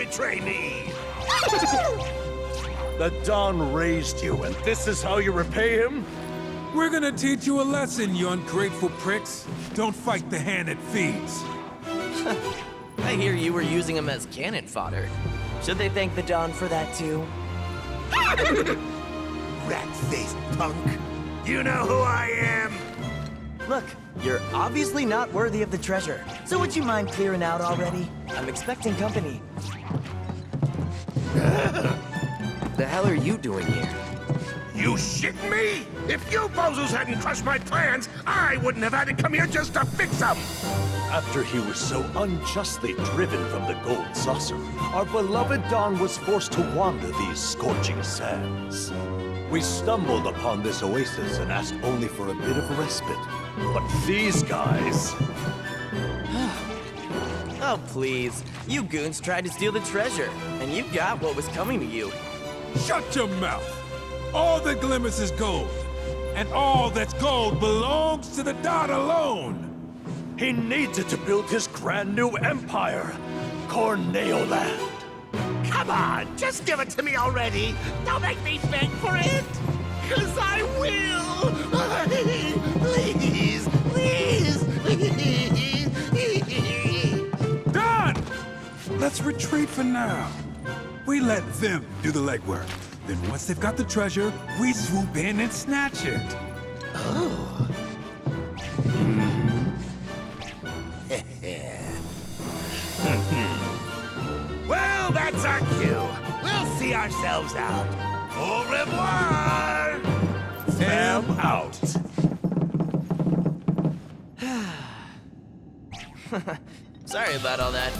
betray me! The Don raised you, and this is how you repay him? We're gonna teach you a lesson, you ungrateful pricks. Don't fight the hand that feeds. I hear you were using him as cannon fodder. Should they thank the Don for that too? Rat-faced punk! You know who I am! Look, you're obviously not worthy of the treasure. So would you mind clearing out already? I'm expecting company. The hell are you doing here? You shitting me? If you bozos hadn't crushed my plans, I wouldn't have had to come here just to fix them! After he was so unjustly driven from the gold saucer, our beloved Don was forced to wander these scorching sands. We stumbled upon this oasis and asked only for a bit of respite. But these guys... Oh, please. You goons tried to steal the treasure, and you got what was coming to you. Shut your mouth! All that glimmers is gold, and all that's gold belongs to the Don alone! He needs it to build his grand new empire, Corneoland. Come on, just give it to me already! Don't make me beg for it! 'Cause I will! Please, please, please! Don! Let's retreat for now. We let them do the legwork. Then once they've got the treasure, we swoop in and snatch it. Oh. Well, that's our cue. We'll see ourselves out. Au revoir! Them out. Sorry about all that.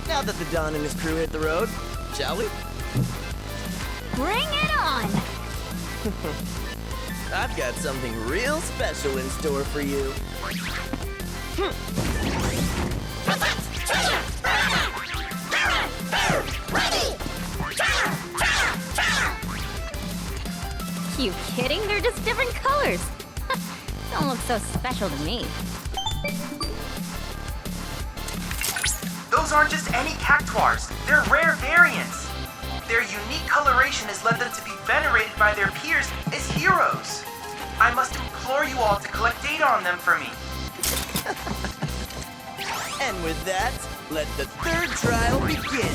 Now that the Don and his crew hit the road, shall we? Bring it on! I've got something real special in store for you. You kidding? They're just different colors. Don't look so special to me. Those aren't just any cactuars, they're rare variants. Their unique coloration has led them to be venerated by their peers as heroes. I must implore you all to collect data on them for me. And with that, let the third trial begin.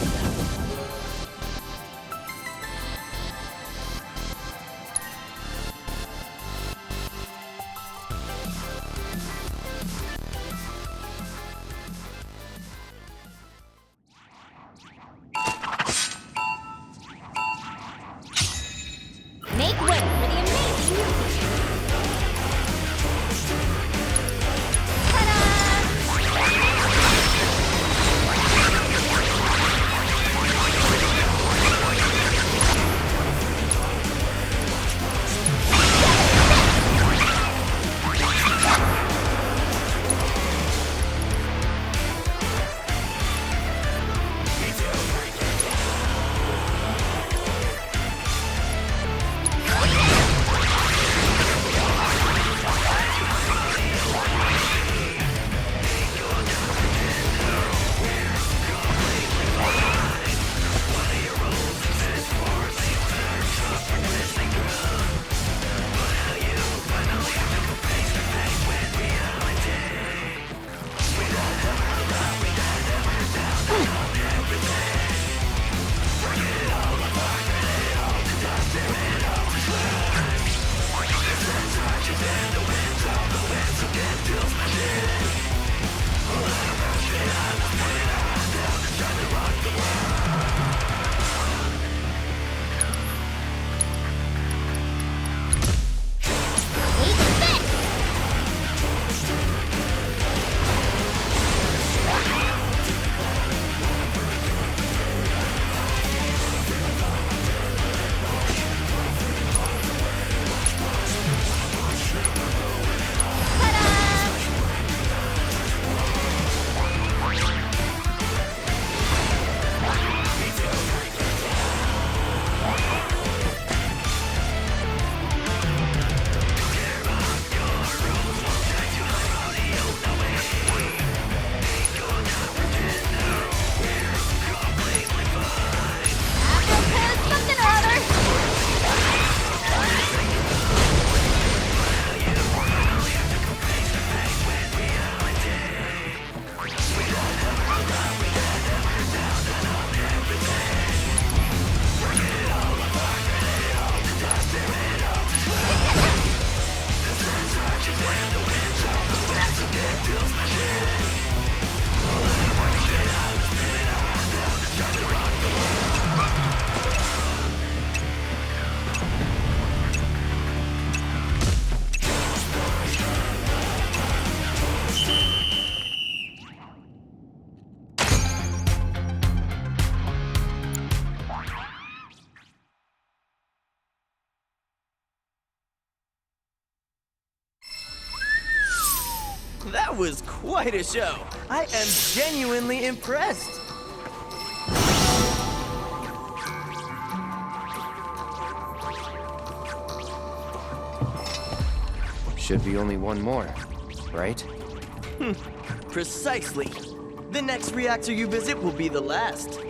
Make way for the amazing movie. That was quite a show. I am genuinely impressed. Should be only one more, right? Precisely. The next reactor you visit will be the last.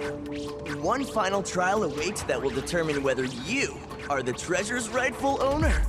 One final trial awaits that will determine whether you are the treasure's rightful owner.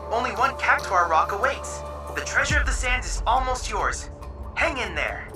Only one Cactuar rock awaits. The treasure of the sands is almost yours. Hang in there.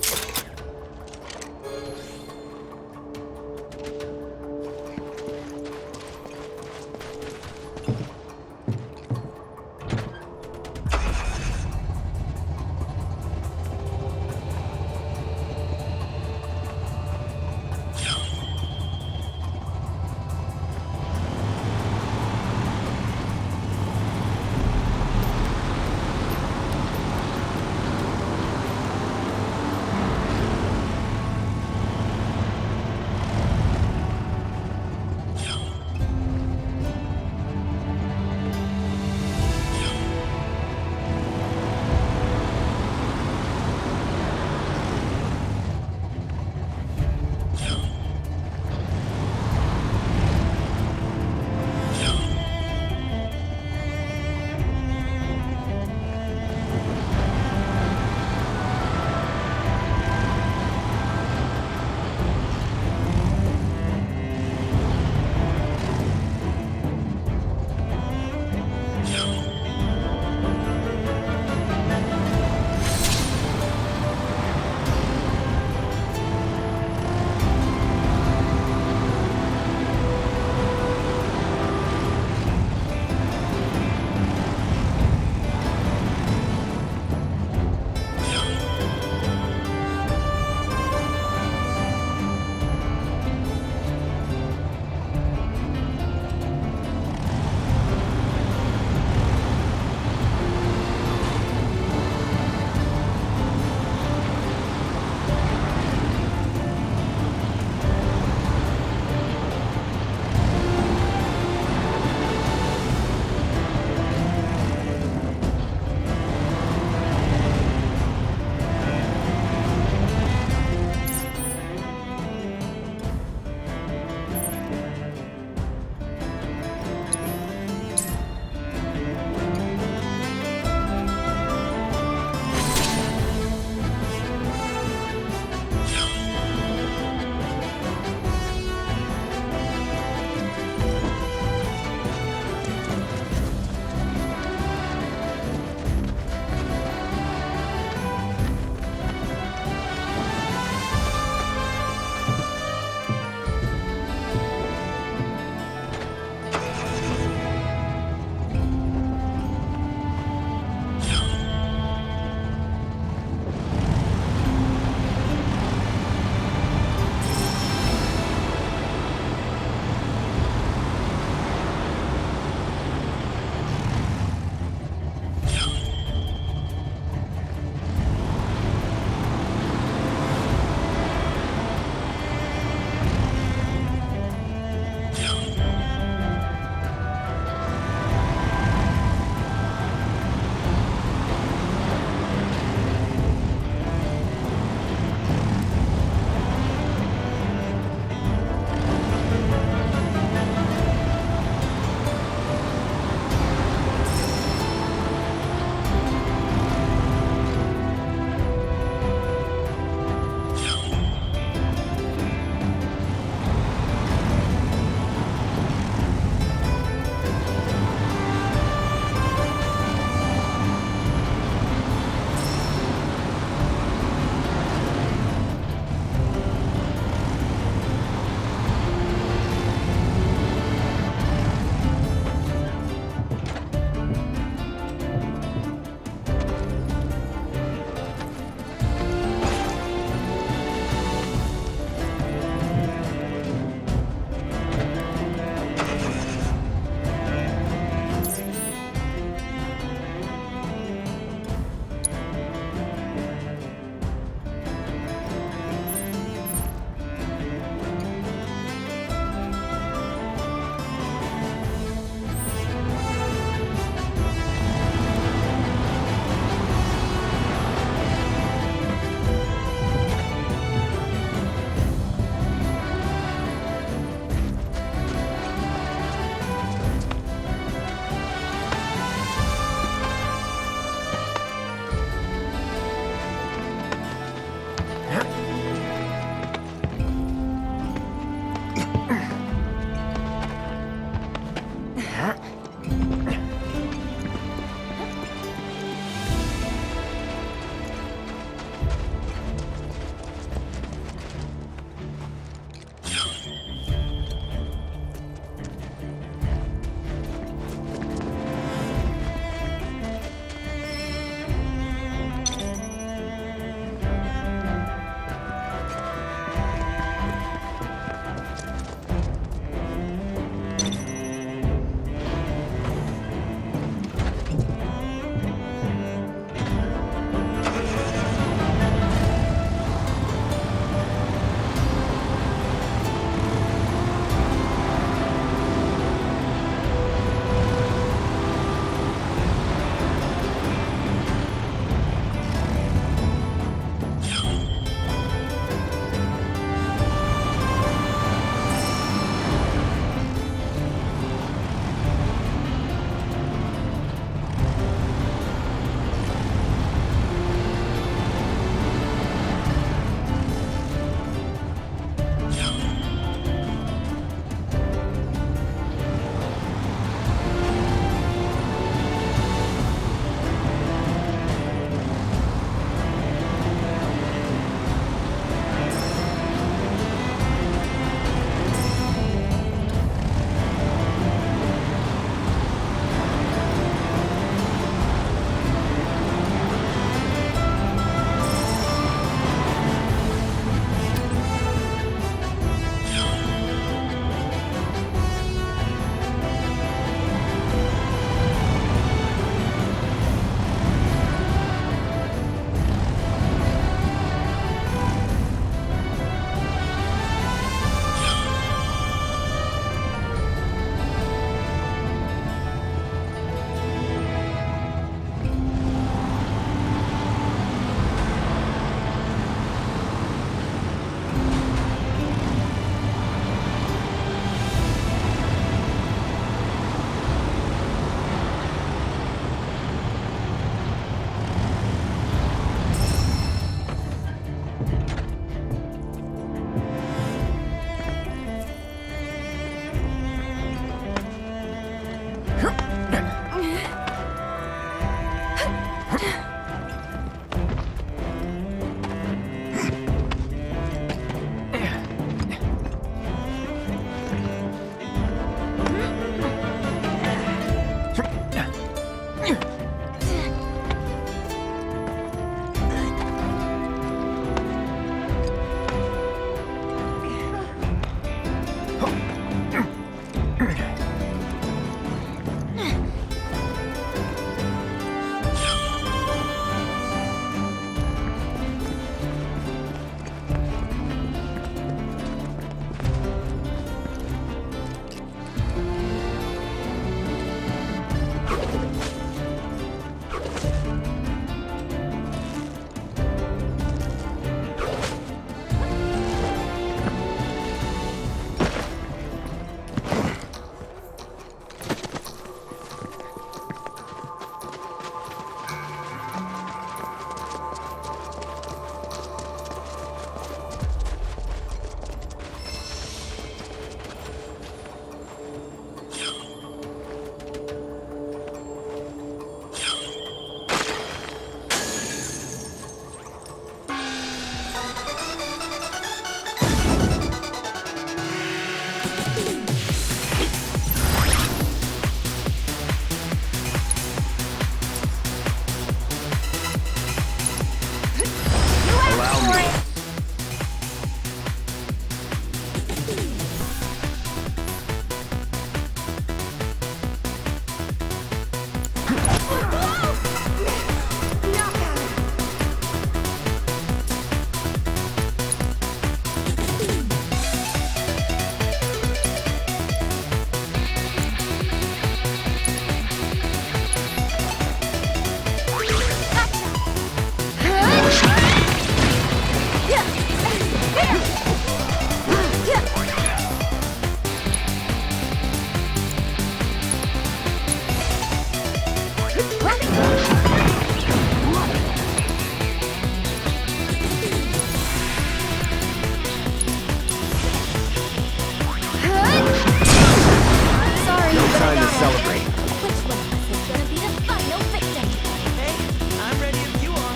celebrate. Which one of us is gonna be the final victim? Hey, I'm ready if you are.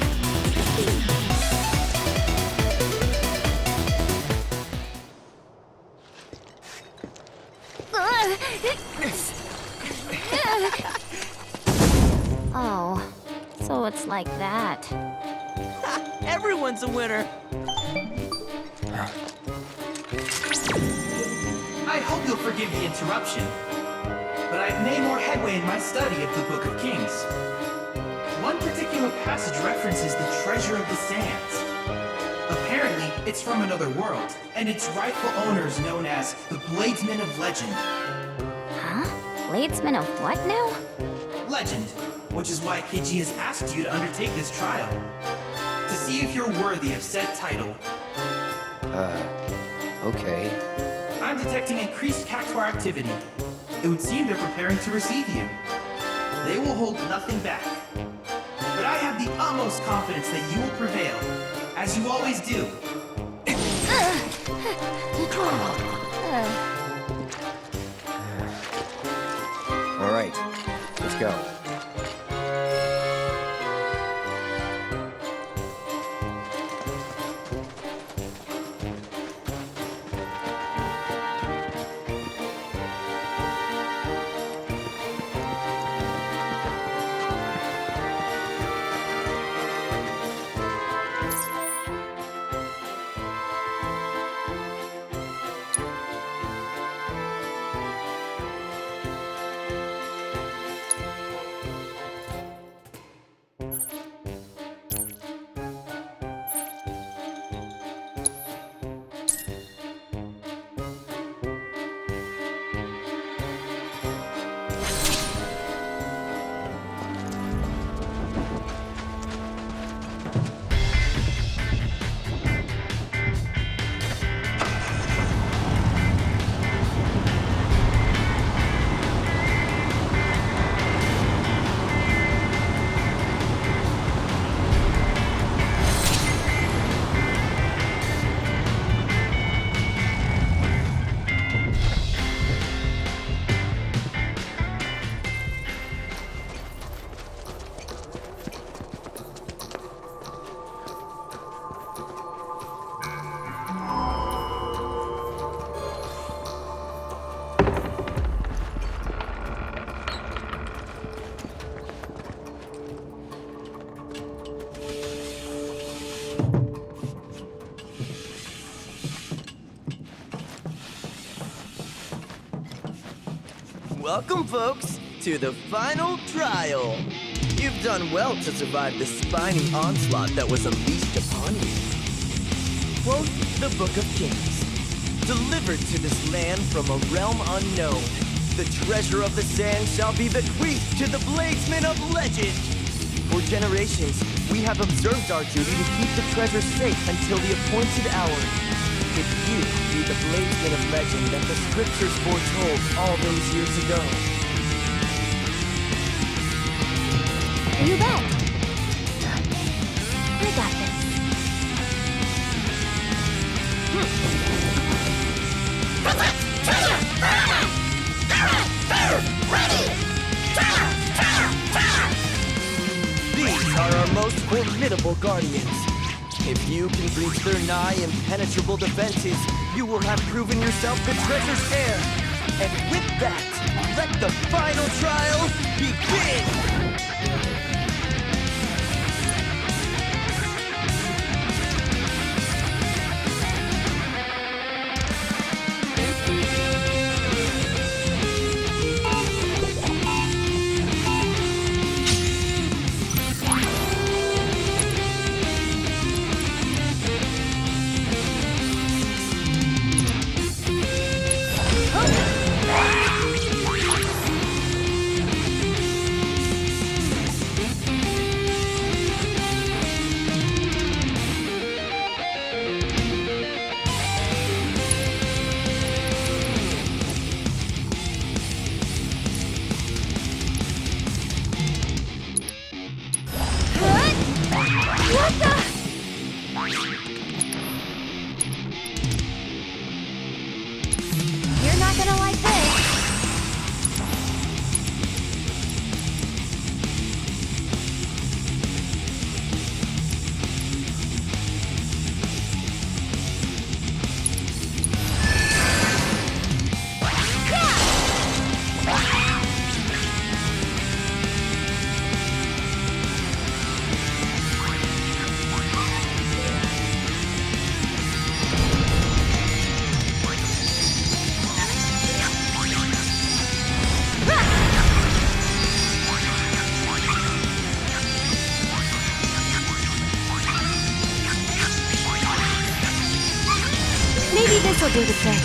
Oh, so it's like that. Everyone's a winner. I hope you'll forgive the interruption, but I've made more headway in my study of the Book of Kings. One particular passage references the treasure of the sands. Apparently, it's from another world, and its rightful owner is known as the Bladesman of Legend. Huh? Bladesman of what now? Legend, which is why Kiji has asked you to undertake this trial. To see if you're worthy of said title. Okay. I'm detecting increased Cactuar activity. It would seem they're preparing to receive you. They will hold nothing back. But I have the utmost confidence that you will prevail, as you always do. All right, let's go. Welcome, folks, to the final trial. You've done well to survive the spiny onslaught that was unleashed upon you. Quote the Book of Kings. Delivered to this land from a realm unknown, the treasure of the sand shall be bequeathed to the Bladesman of Legend. For generations, we have observed our duty to keep the treasure safe until the appointed hour. If you be the Bladesman of Legend that the scriptures foretold all those years ago. You bet. I got this. These are our most formidable guardians. If you can breach their nigh impenetrable defenses, you will have proven yourself the treasure's heir. And with that, let the final trial begin! Maybe this will do the trick.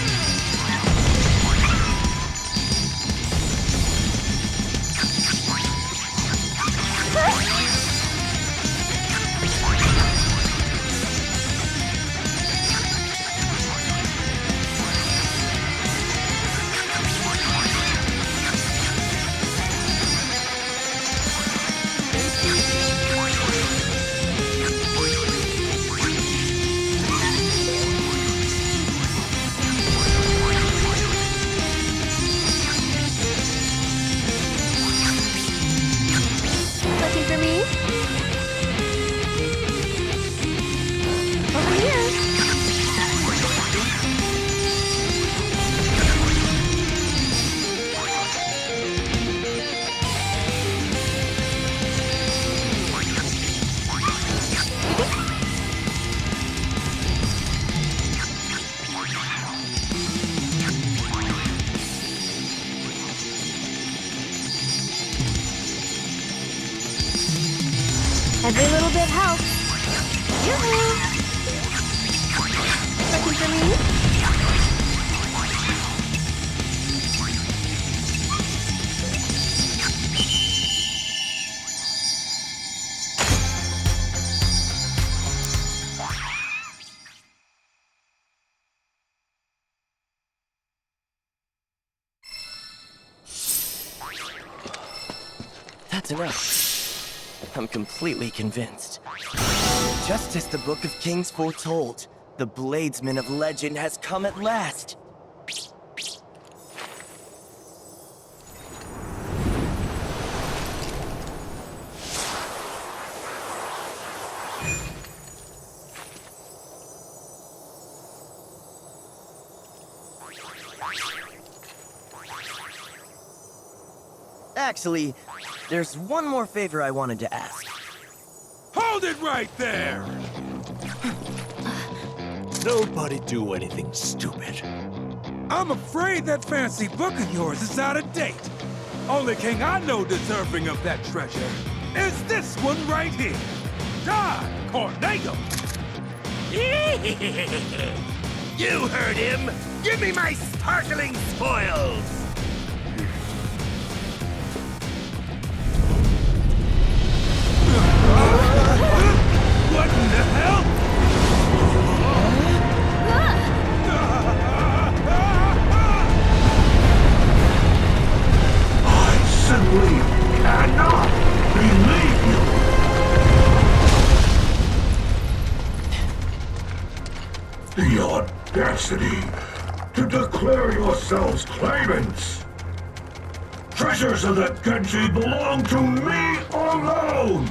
Looking for me? Over here. Every little bit helps. Yoo-hoo! Looking for me? That's enough. I'm completely convinced. Just as the Book of Kings foretold, the Bladesman of Legend has come at last. Actually, there's one more favor I wanted to ask. Hold it right there! Nobody do anything stupid. I'm afraid that fancy book of yours is out of date. Only king I know deserving of that treasure is this one right here. Don Corneo! You heard him! Give me my sparkling spoils! What in the hell? I simply cannot believe you! The audacity to declare yourselves claimants! Treasures of the Genji belong to me alone!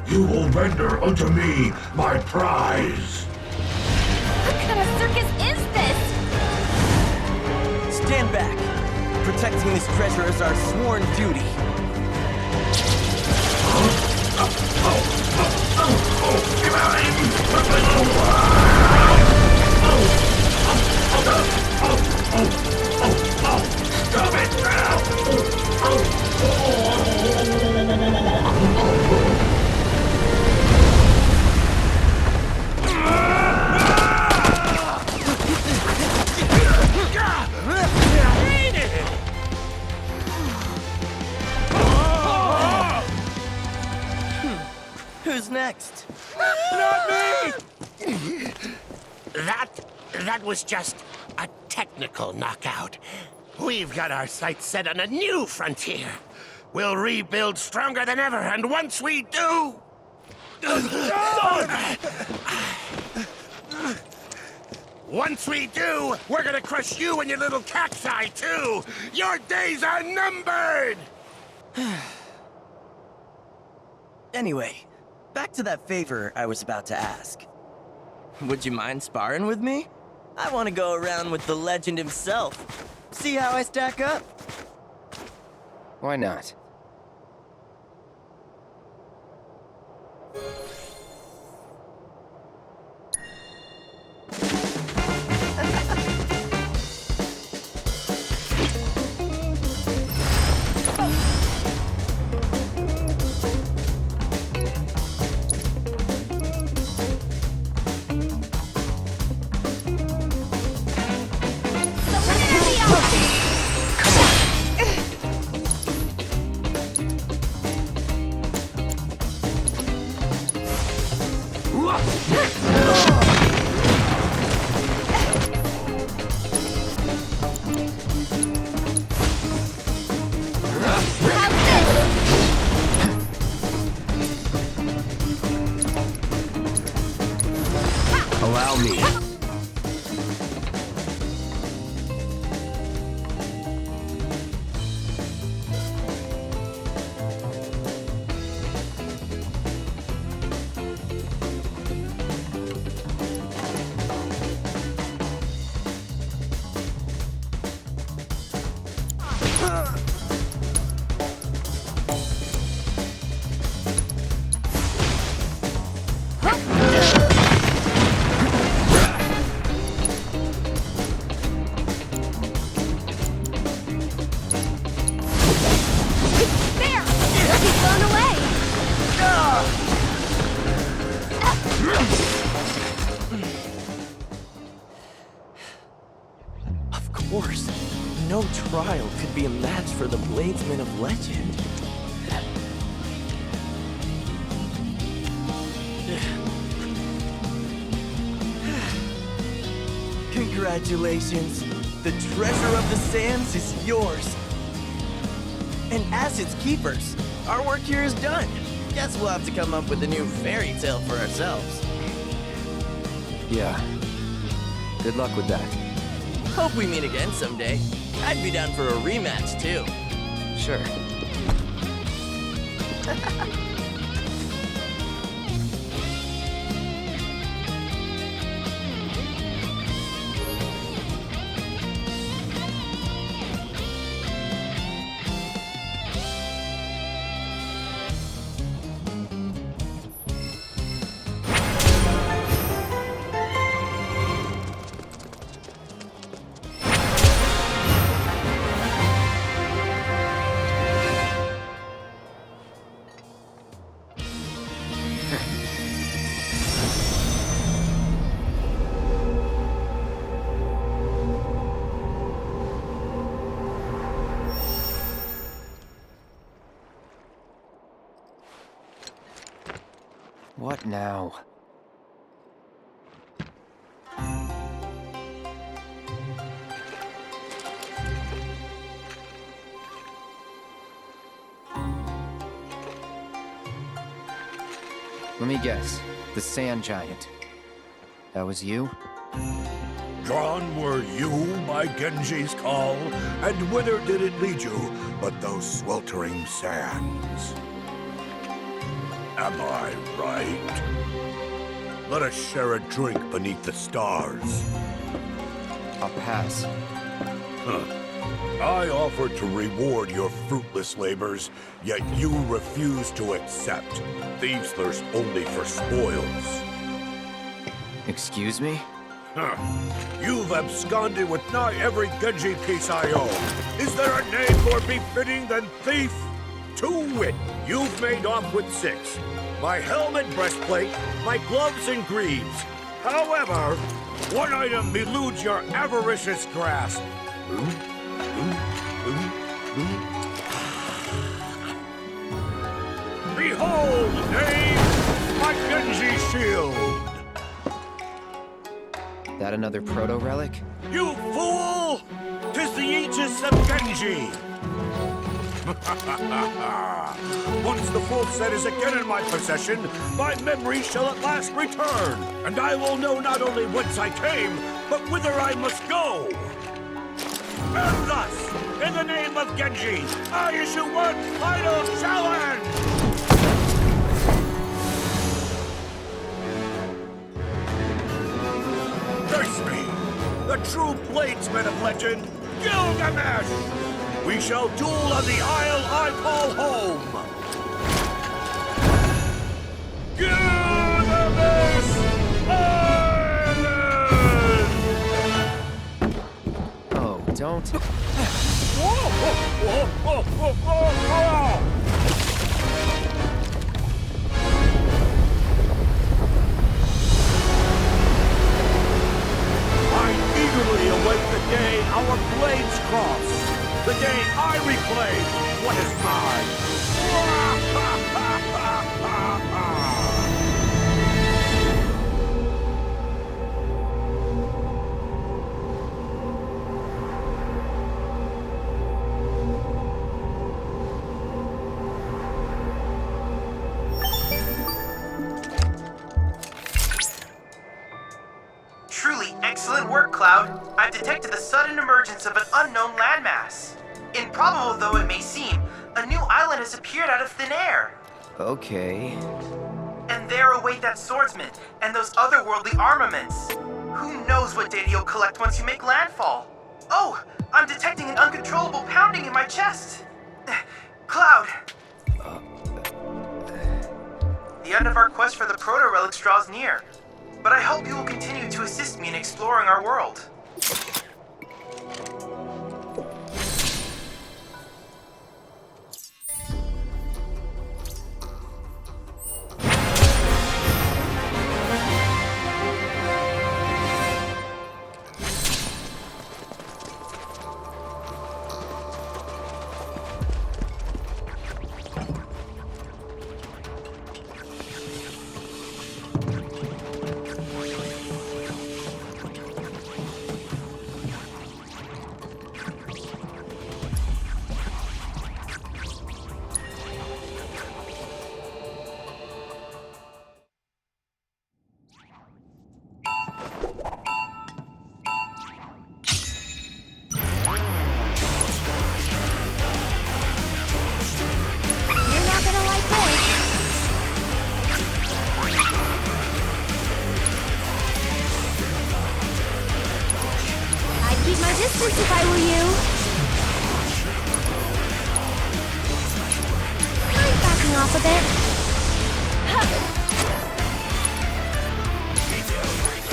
You will render unto me my prize! What kind of circus is this? Stand back. Protecting this treasure is our sworn duty. Stop it now! Who's next? Not me! That was just a technical knockout. We've got our sights set on a new frontier. We'll rebuild stronger than ever, and once we do... Once we do, we're gonna crush you and your little cacti, too! Your days are numbered! Anyway, back to that favor I was about to ask. Would you mind sparring with me? I want to go around with the legend himself. See how I stack up? Why not? Allow me. There! He'll be blown away! Of course, no trial could be a match for the Bladesman of Legend. Congratulations! The treasure of the sands is yours! And as its keepers, our work here is done. Guess we'll have to come up with a new fairy tale for ourselves. Yeah. Good luck with that. Hope we meet again someday. I'd be down for a rematch, too. Sure. What now? Let me guess. The Sand Giant. That was you? Drawn were you by Genji's call, and whither did it lead you but those sweltering sands? Am I right? Let us share a drink beneath the stars. I'll pass. I offered to reward your fruitless labors, yet you refuse to accept. Thieves thirst only for spoils. Excuse me? You've absconded with nigh every Genji piece I own. Is there a name more befitting than thief? To wit, you've made off with 6. My helmet, breastplate, my gloves and greaves. However, one item eludes your avaricious grasp. Behold, knave, my Genji shield! That another proto-relic? You fool! 'Tis the Aegis of Genji! Once the full set is again in my possession, my memory shall at last return, and I will know not only whence I came, but whither I must go! And thus, in the name of Genji, I issue one final challenge! Curse me, the true bladesman of legend, Gilgamesh! We shall duel on the isle I call home! Gilgamesh Island! Oh, don't... I eagerly await the day our blades cross. The day I reclaim what is Truly excellent work, Cloud. I've detected the sudden emergence of an unknown landmass. Improbable though it may seem, a new island has appeared out of thin air. Okay. And there await that swordsman and those otherworldly armaments. Who knows what data you'll collect once you make landfall? Oh, I'm detecting an uncontrollable pounding in my chest. Cloud! The end of our quest for the proto-relics draws near, but I hope you will continue to assist me in exploring our world. You're not gonna like this. I'd keep my distance if I were you. I'm backing off a bit.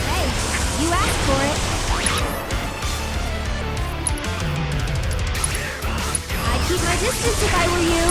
Hey, you asked for it. I'd keep my distance if I were you.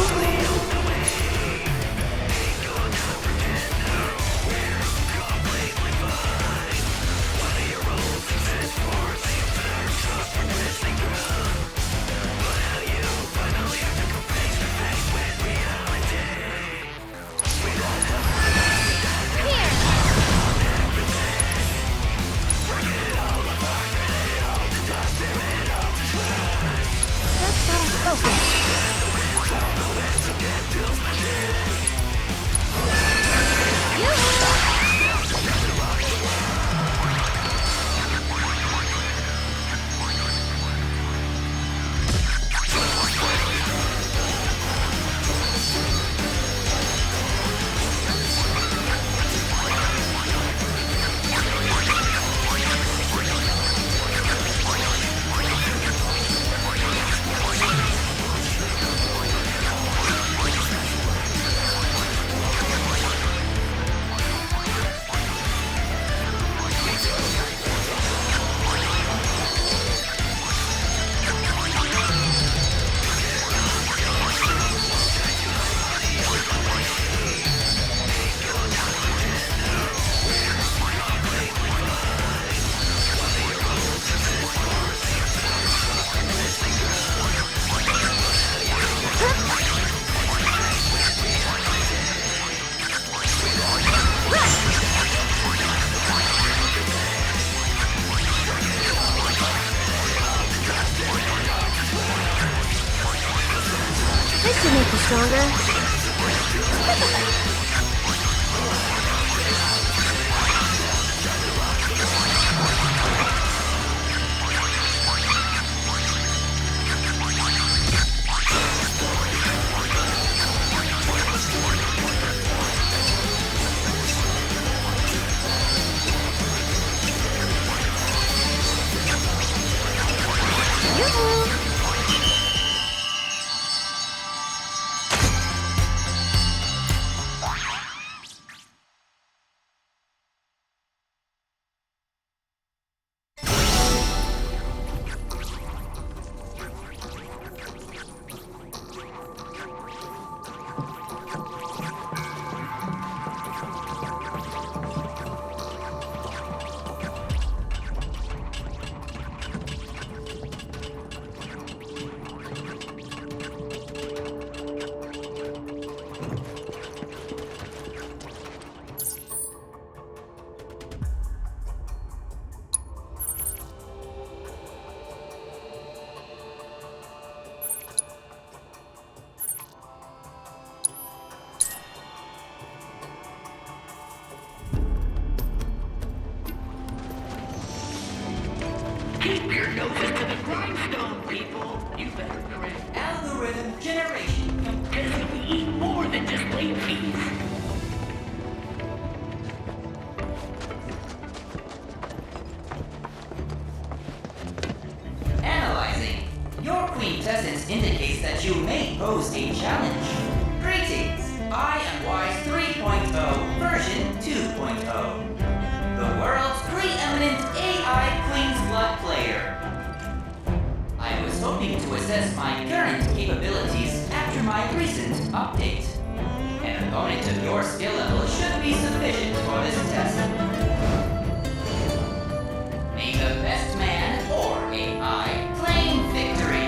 This should make you stronger. Keep your noses to the grindstone, people. You better correct algorithm generation. Because we eat more than just late peas. Analyzing. Your quintessence indicates that you may pose a challenge. Greetings. I am Wise 3.0, version 2.0. The world's preeminent AI Queen's Blood player. I was hoping to assess my current capabilities after my recent update. An opponent of your skill level should be sufficient for this test. May the best man or AI claim victory.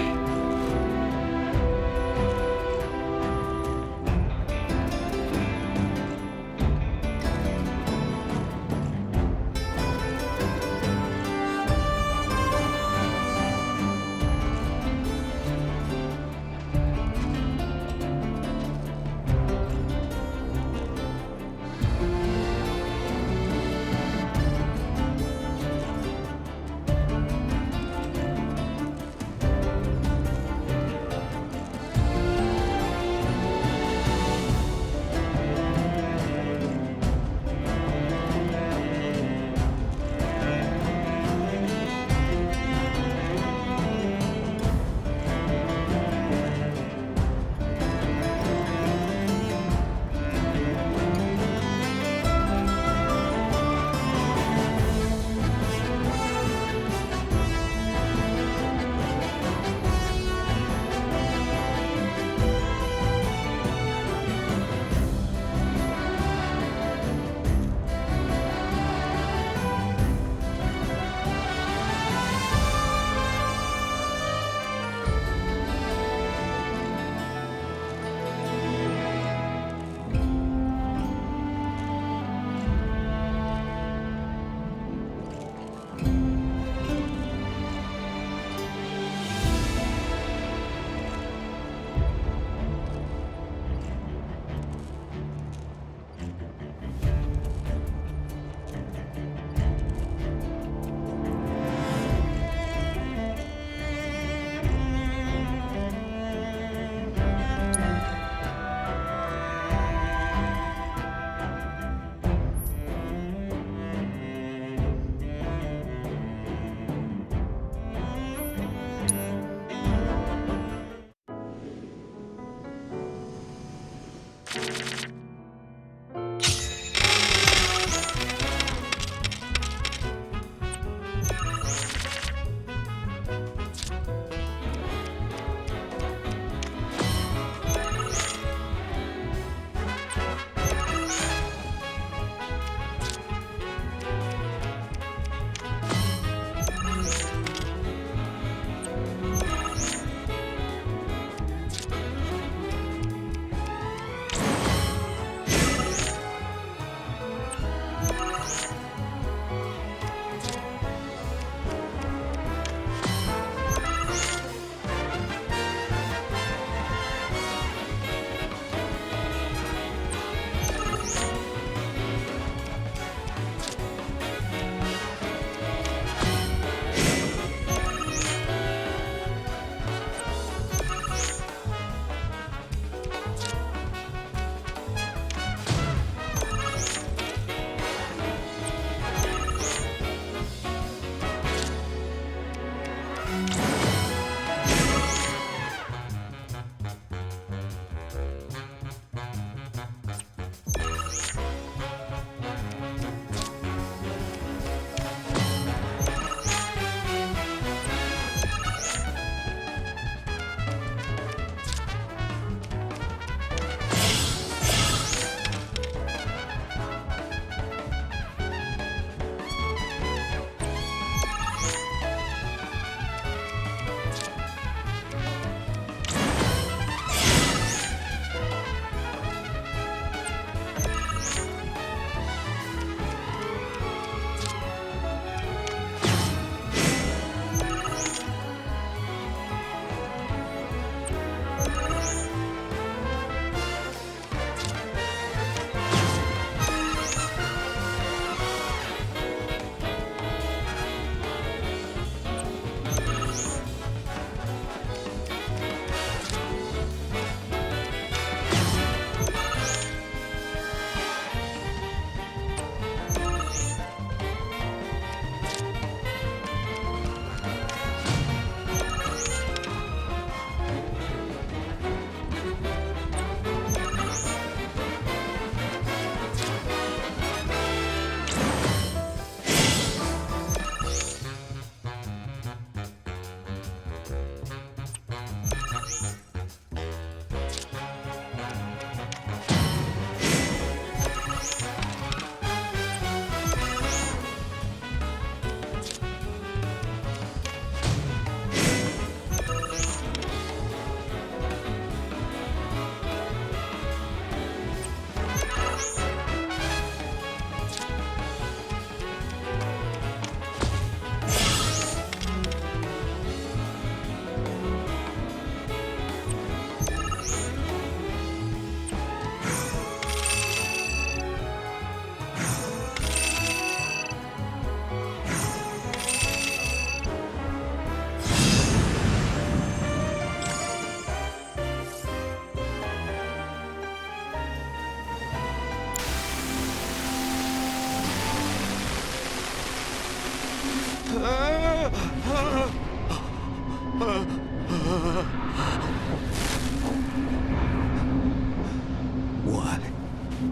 Why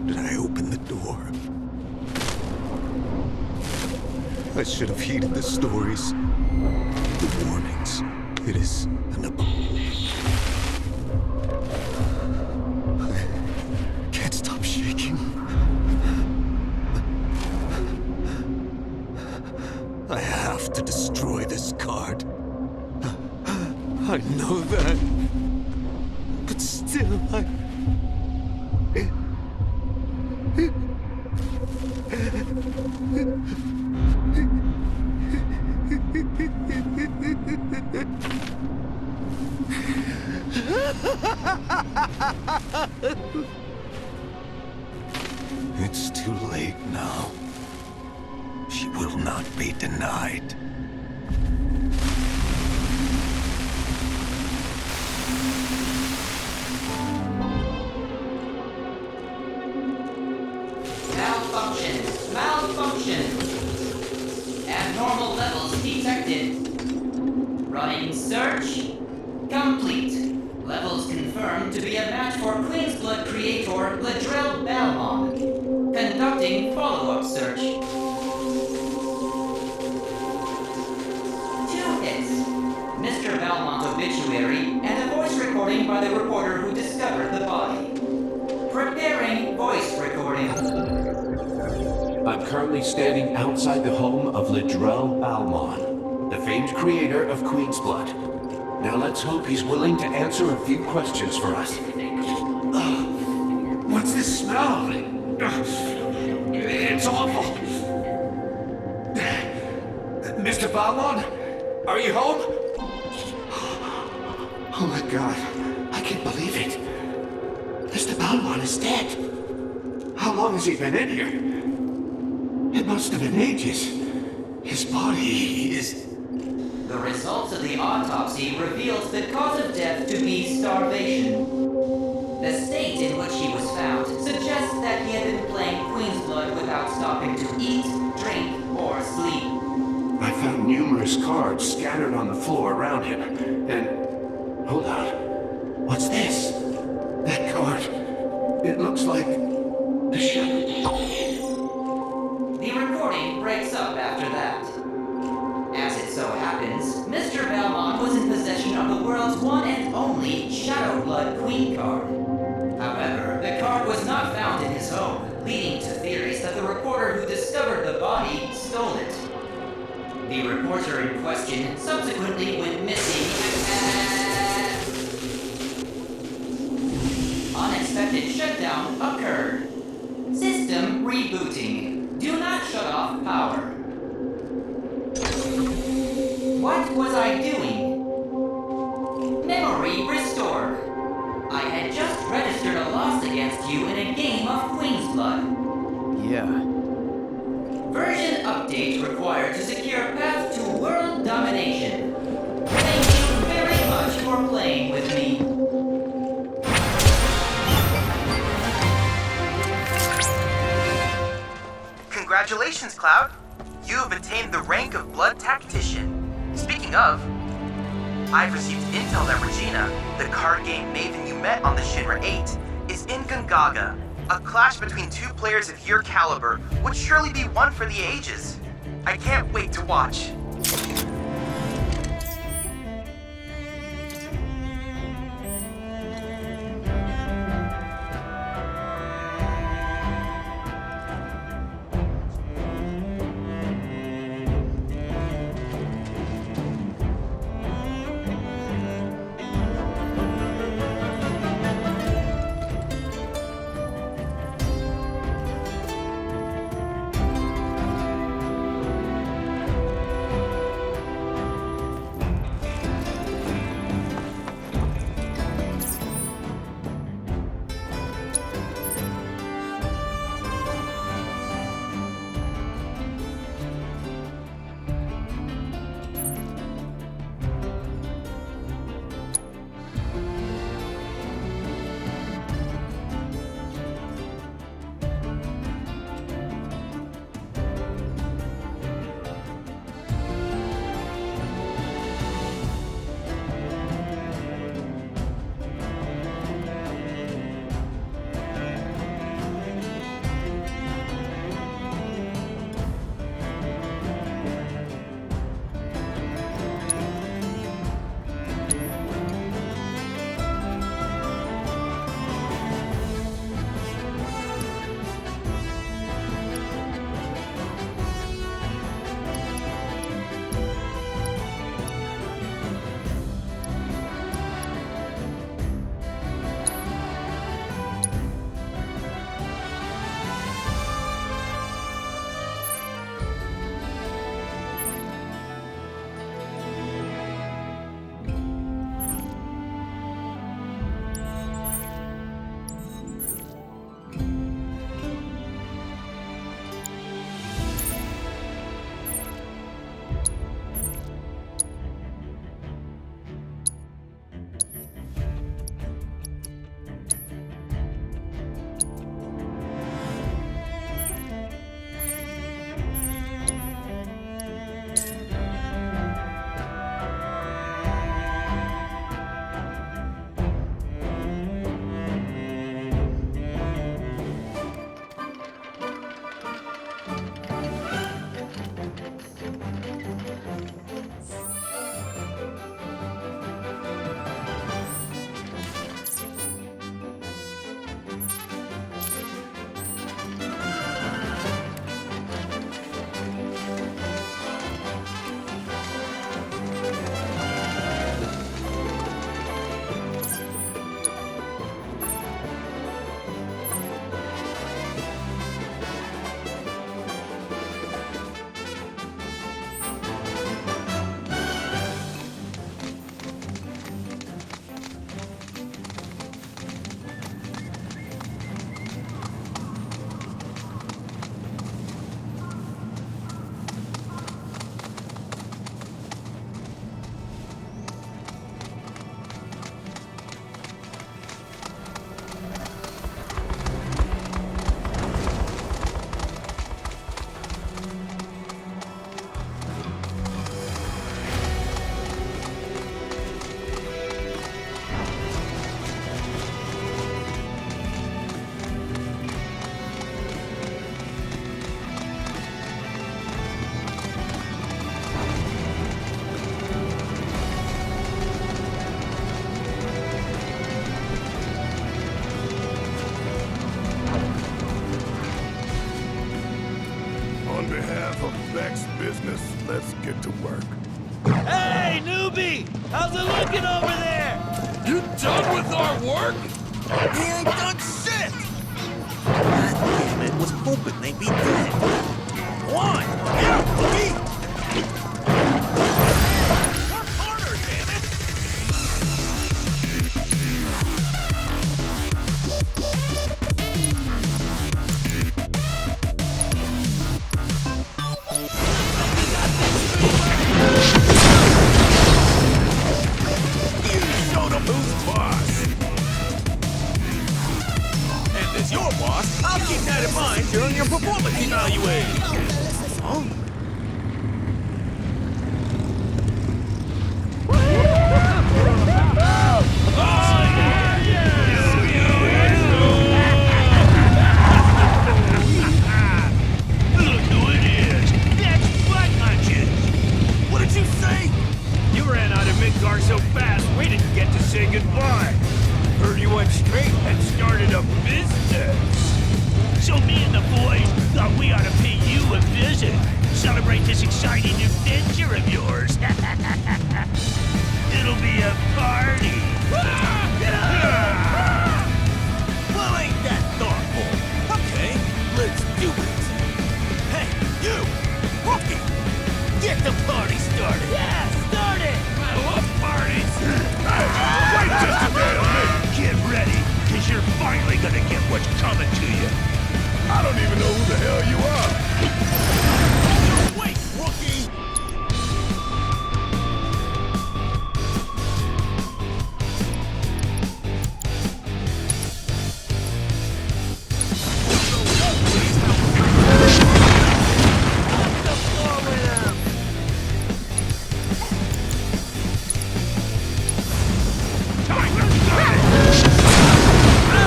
did I open the door? I should have heeded the stories, the warnings. It is an I can't stop shaking. I have to destroy this card. I know that. But still, It's too late now. She will not be denied. Malfunction. Malfunction. Abnormal levels detected. Running search. Complete. Levels confirmed to be a match for Queensblood creator Ladrell Balmond. Conducting follow-up search. 2 hits. Mr. Balmond's obituary and a voice recording by the reporter who discovered the body. Preparing voice recording. I'm currently standing outside the home of Ladrell Balmond, the famed creator of Queensblood. Now let's hope he's willing to answer a few questions for us. What's this smell? It's awful. Mr. Balmond, are you home? Oh my God, I can't believe it. Mr. Balmond is dead. How long has he been in here? It must have been ages. His body is... The results of the autopsy revealed the cause of death to be starvation. The state in which he was found suggests that he had been playing Queensblood without stopping to eat, drink, or sleep. I found numerous cards scattered on the floor around him, and... Hold on. What's this? That card. It looks like... the shadow. The recording breaks up after that. As it so happens, Mr. Balmond was in possession of the world's one and only Shadow Blood Queen card. However, the card was not found in his home, leading to theories that the reporter who discovered the body stole it. The reporter in question subsequently went missing. Unexpected shutdown occurred. System rebooting. Do not shut off power. What was I doing? Memory restored. I had just registered a loss against you in a game of Queensblood. Yeah. Version update required to secure path to world domination. Thank you very much for playing with me. Congratulations, Cloud! You have attained the rank of Blood Tactician. Speaking of, I've received intel that Regina, the card game maven you met on the Shinra 8, is in Gongaga. A clash between two players of your caliber would surely be one for the ages. I can't wait to watch. work. Hey, newbie! How's it looking over there? You done with our work? He ain't done shit! God damn it, was hoping they'd be dead. Go on, get out, Boogie! Work harder, damn it! You showed him who's boss! And as your boss, I'll keep that in mind during your performance evaluation. Huh? Look who it is! That's Butt Hunches! What did you say? You ran out of Midgar so fast, we didn't get to say goodbye. Heard you went straight and started a business. So me and the boys thought we ought to pay you a visit. Celebrate this exciting new venture of yours. It'll be a party. Well, ain't that thoughtful? Okay, let's do it. Hey, you! Rookie! Get the party started! Yeah, start it! I love parties! Wait just a minute! Get ready, because you're finally gonna get what's coming to you. I don't even know who the hell you are. Wait, rookie!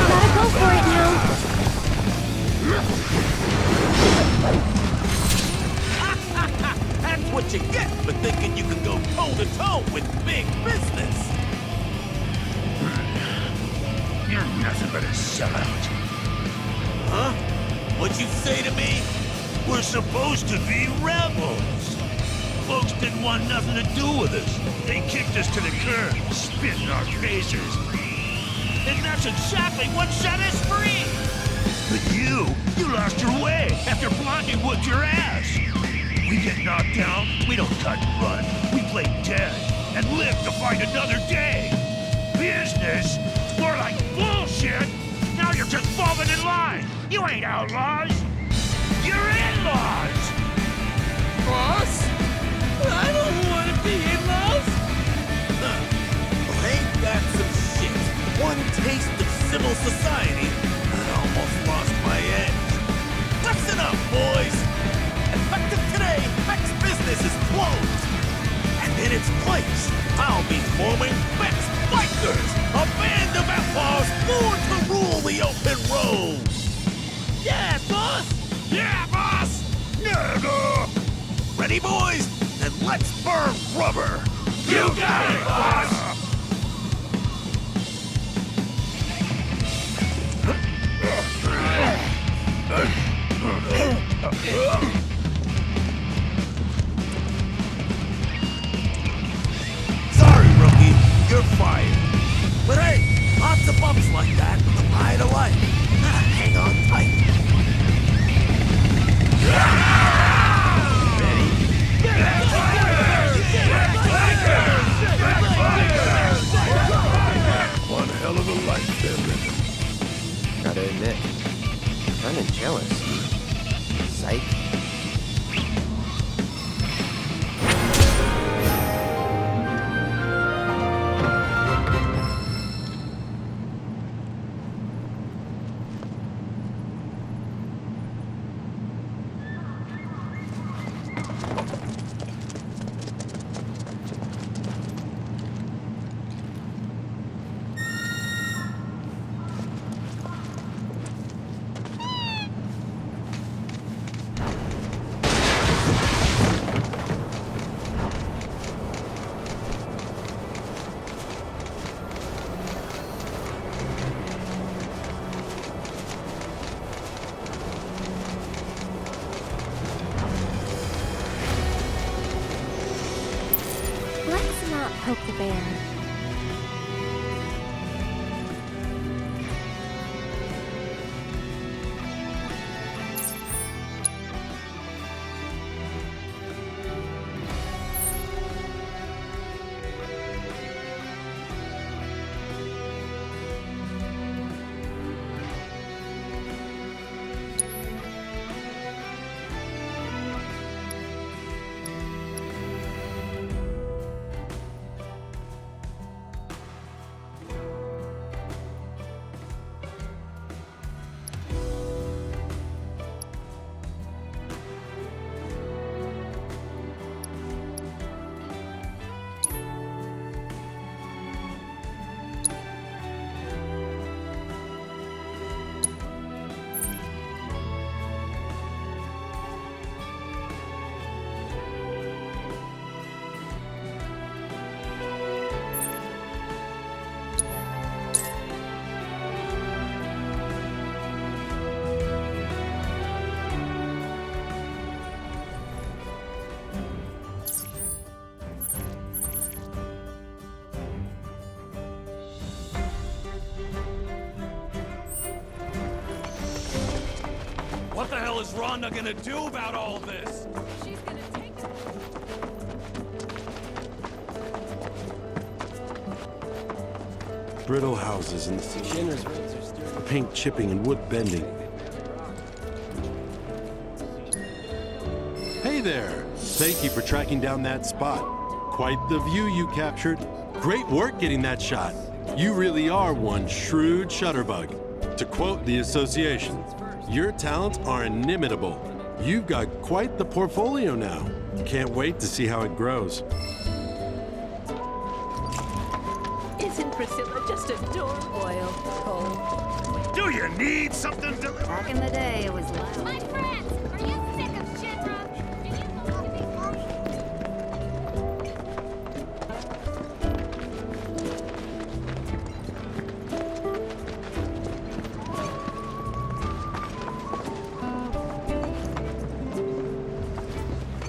Gotta go for it now. That's what you get for thinking you can go toe-to-toe with big business! You're nothing but a sellout. Huh? What'd you say to me? We're supposed to be rebels. Folks didn't want nothing to do with us. They kicked us to the curb, spit in our faces. And that's exactly what set us free. But you lost your way after Blondie whooped your ass. We get knocked down, we don't cut and run. We play dead and live to fight another day. Business? More like bullshit. Now you're just falling in line. You ain't outlaws. You're in-laws. Boss? I don't want to be in-laws! Well, ain't that some shit? One taste of civil society, and I almost lost my edge. Listen up, boys! Effective today, Bex Business is closed! And in its place, I'll be forming Bex Bikers, a band of outlaws born to rule the open road! Yeah, boss! Yeah, boss! Nigga! Ready, boys? Then let's burn rubber! You got it, boss! Sorry, rookie, you're fired. But hey, lots of bumps like that in the ride of life. Hang on tight. One hell of a life there, Rick. Gotta admit, kinda jealous. Psych. not poke the bear. What the hell is Rhonda gonna do about all this? She's gonna take Brittle houses and paint chipping and wood bending. Hey there! Thank you for tracking down that spot. Quite the view you captured. Great work getting that shot. You really are one shrewd shutterbug. To quote the association, your talents are inimitable. You've got quite the portfolio now. Can't wait to see how it grows. Isn't Priscilla just adorable? Oil, coal. Do you need something delivered? Back in the day, it was loud. My friends, are you sick of Shinra? Do you want to be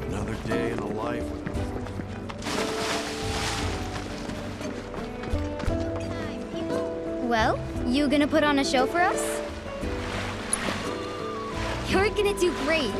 Another day in the life. Well, you gonna put on a show for us? You're gonna do great.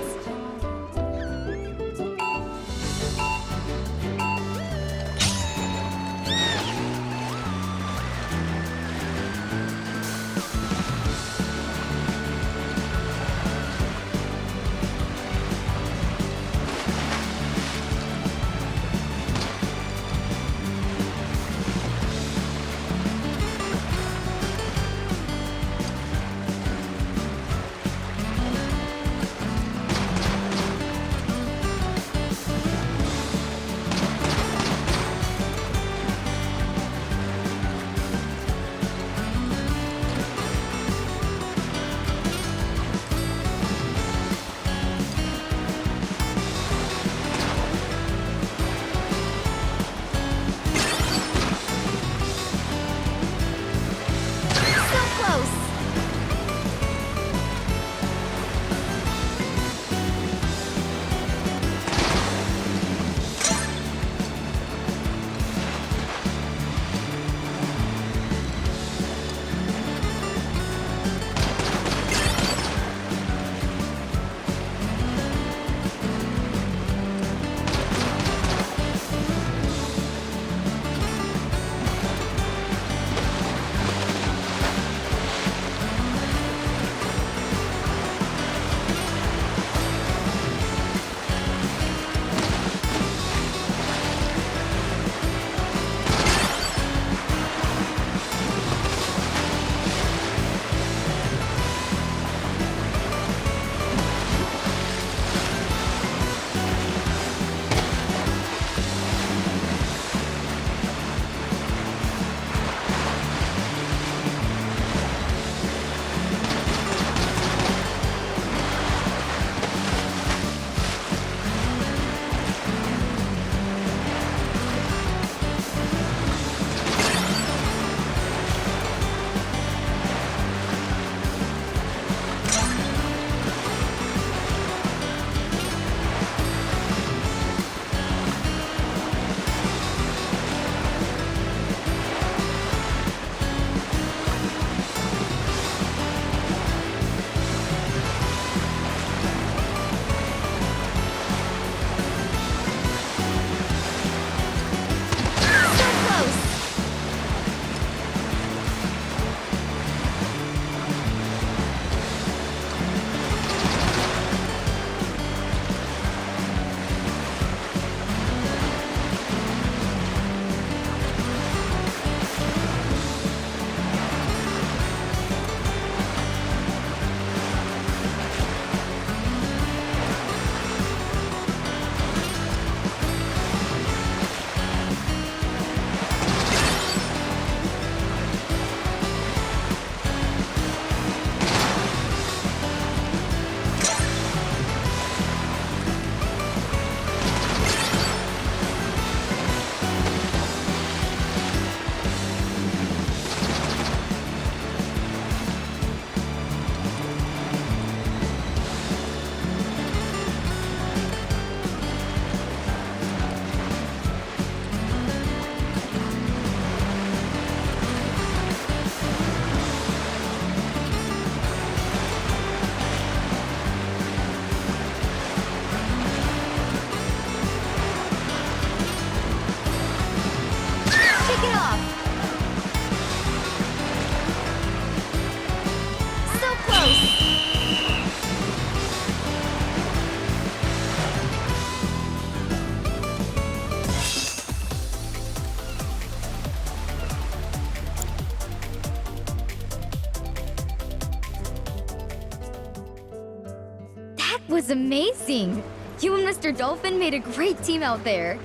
was amazing. You and Mr. Dolphin made a great team out there.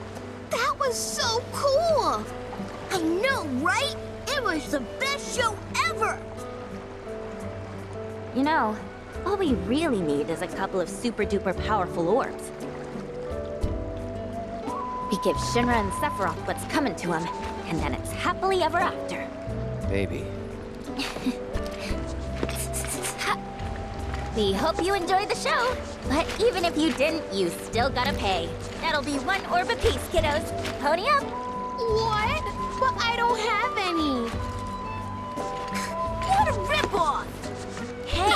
That was so cool! I know, right? It was the best show ever! You know, all we really need is a couple of super-duper powerful orbs. We give Shinra and Sephiroth what's coming to them, and then it's happily ever after. Maybe. We hope you enjoyed the show, but even if you didn't, you still gotta pay. That'll be 1 orb apiece, kiddos. Pony up! What? But I don't have any. What a ripoff! Hey!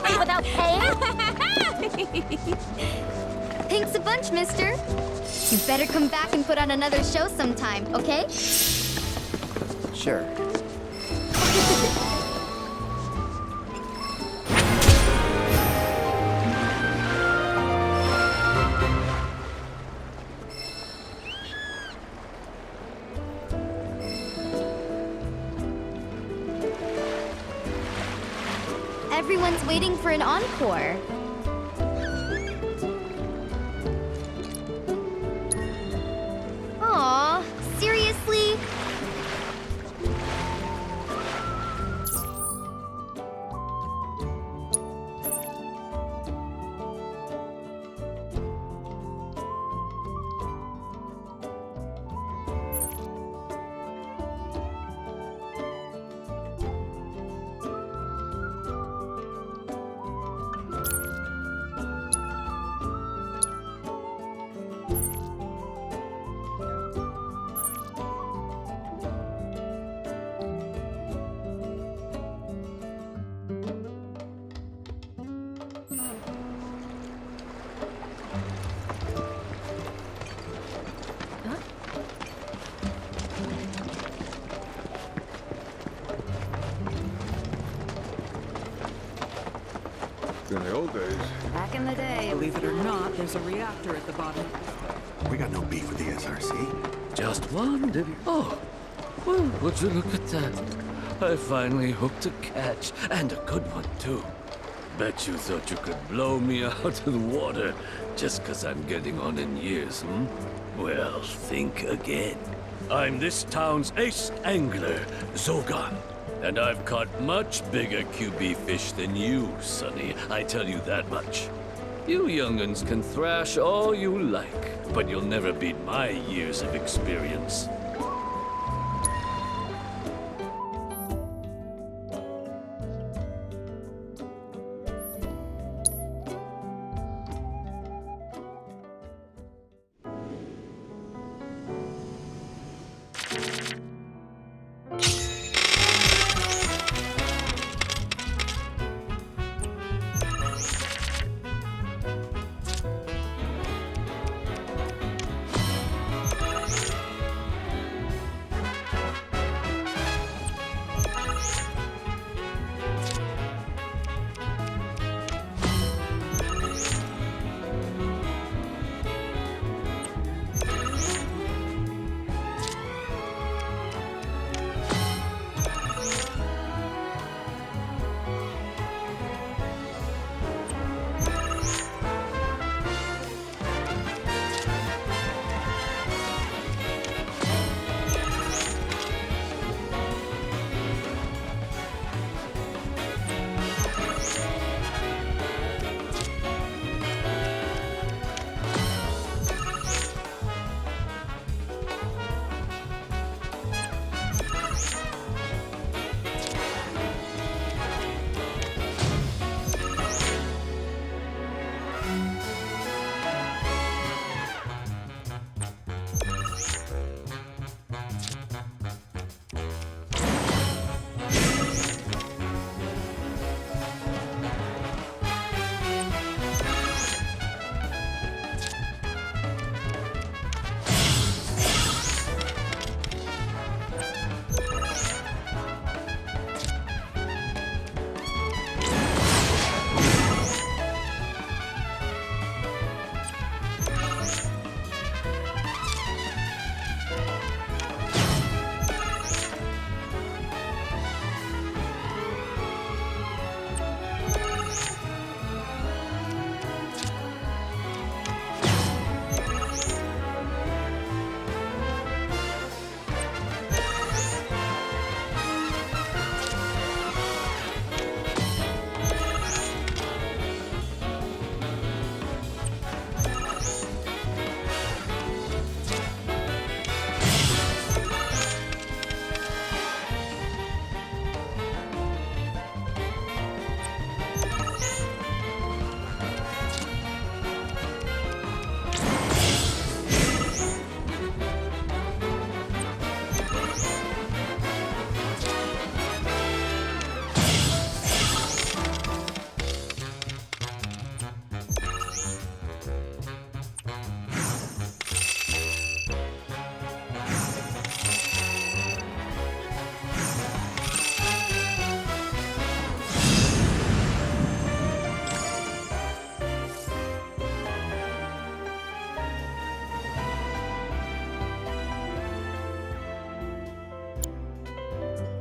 Free without paying? Thanks a bunch, mister. You better come back and put on another show sometime, okay? Sure. Everyone's waiting for an encore. Aw, seriously? In the old days. Back in the day, believe it or not, there's a reactor at the bottom. We got no beef with the SRC. Just one, did you? Oh, well, would you look at that? I finally hooked a catch, and a good one, too. Bet you thought you could blow me out of the water just 'cause I'm getting on in years, hmm? Well, think again. I'm this town's ace angler, Zogan. And I've caught much bigger QB fish than you, Sonny. I tell you that much. You young'uns can thrash all you like, but you'll never beat my years of experience.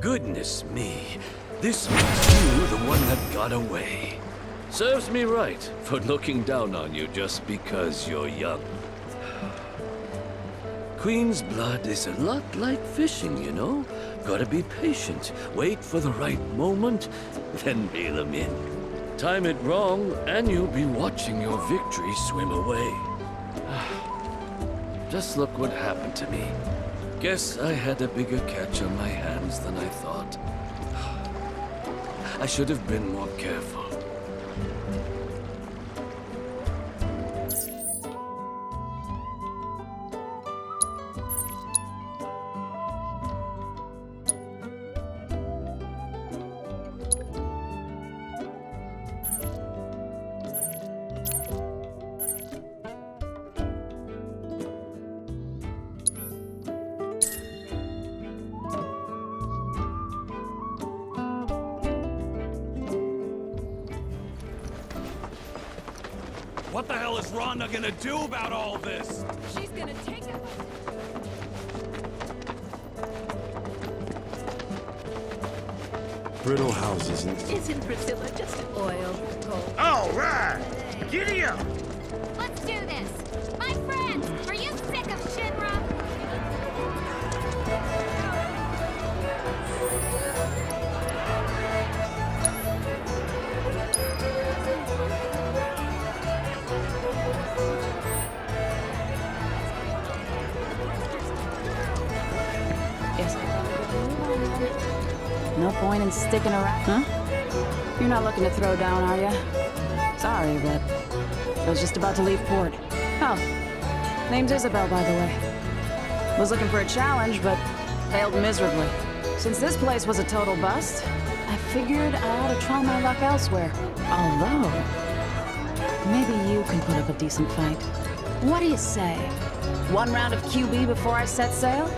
Goodness me. This makes you the one that got away. Serves me right for looking down on you just because you're young. Queen's blood is a lot like fishing, you know? Gotta be patient, wait for the right moment, then reel 'em in. Time it wrong, and you'll be watching your victory swim away. Just look what happened to me. Guess I had a bigger catch on my hands than I thought. I should have been more careful. What the hell is Rhonda gonna do about all this? She's gonna take it. Brittle houses and... Isn't Priscilla just oil, gold? All right! Giddy up! Let's do this! My friends, are you sick of Shinra? No point in sticking around, huh? You're not looking to throw down, are you? Sorry, but I was just about to leave port. Oh, name's Isabel, by the way. Was looking for a challenge, but failed miserably. Since this place was a total bust, I figured I ought to try my luck elsewhere. Although, maybe you can put up a decent fight. What do you say? One round of QB before I set sail?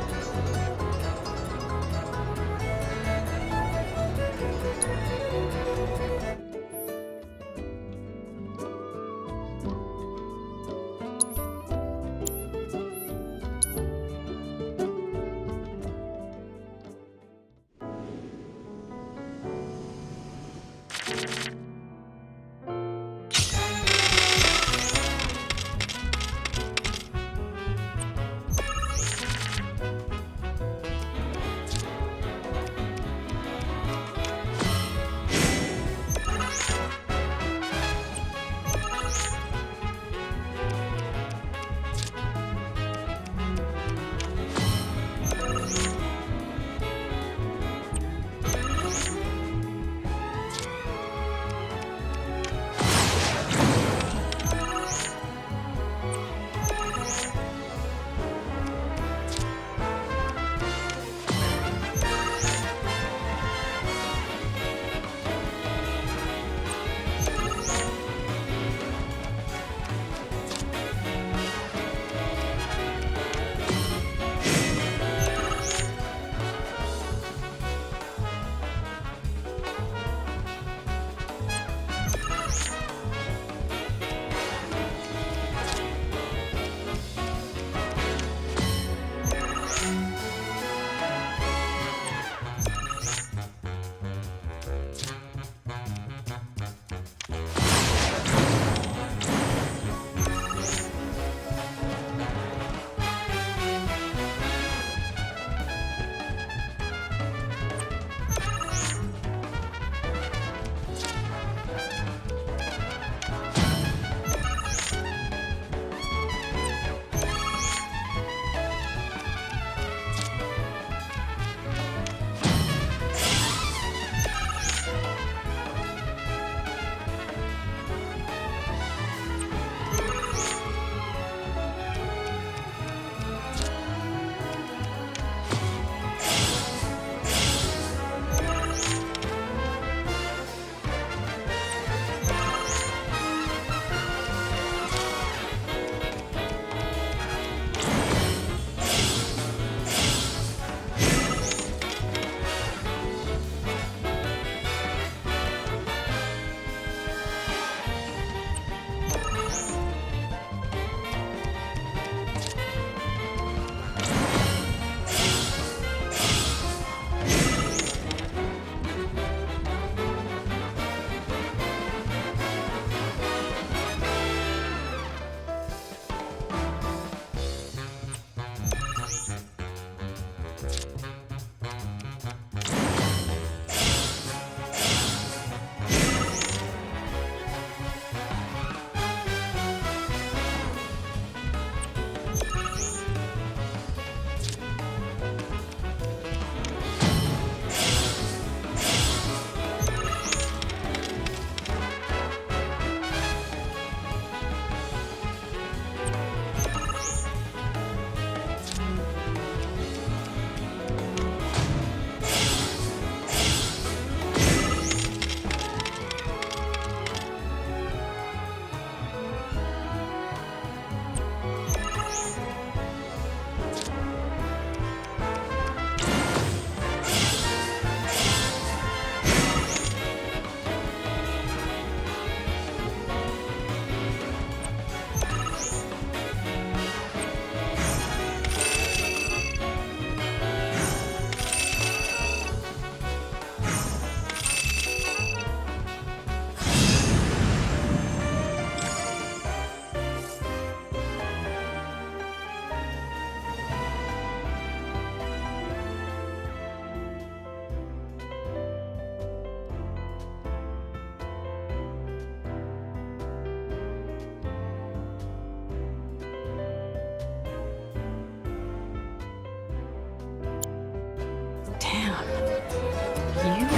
Damn.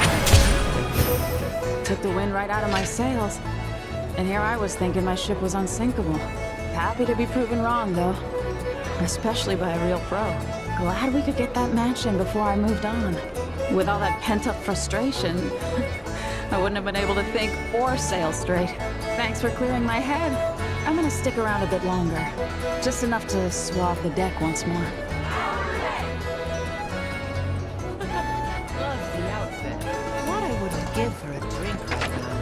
You took the wind right out of my sails. And here I was thinking my ship was unsinkable. Happy to be proven wrong, though. Especially by a real pro. Glad we could get that match in before I moved on. With all that pent-up frustration, I wouldn't have been able to think or sail straight. Thanks for clearing my head. I'm gonna stick around a bit longer. Just enough to swab the deck once more. Loves the outfit. What I wouldn't give for a drink right now.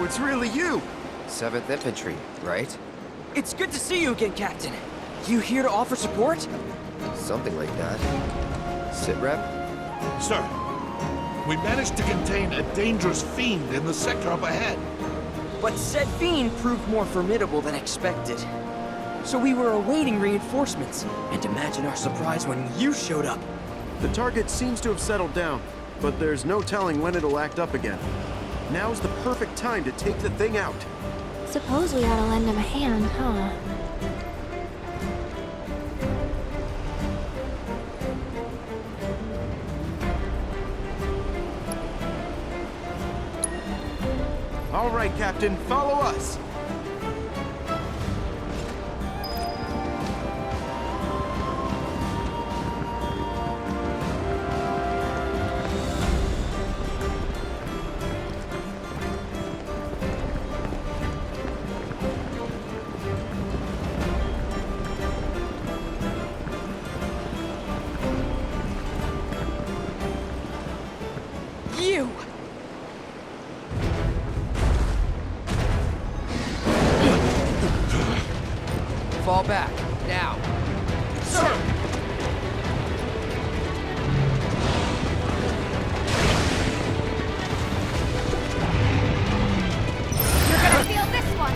It's really you! 7th Infantry, right? It's good to see you again, Captain. You here to offer support? Something like that. Sit rep? Sir, we managed to contain a dangerous fiend in the sector up ahead. But said fiend proved more formidable than expected. So we were awaiting reinforcements, and imagine our surprise when you showed up. The target seems to have settled down, but there's no telling when it'll act up again. Now's the perfect time to take the thing out. Suppose we ought to lend him a hand, huh? All right, Captain, follow us. You! Fall back, now. Sir! You're gonna feel this one!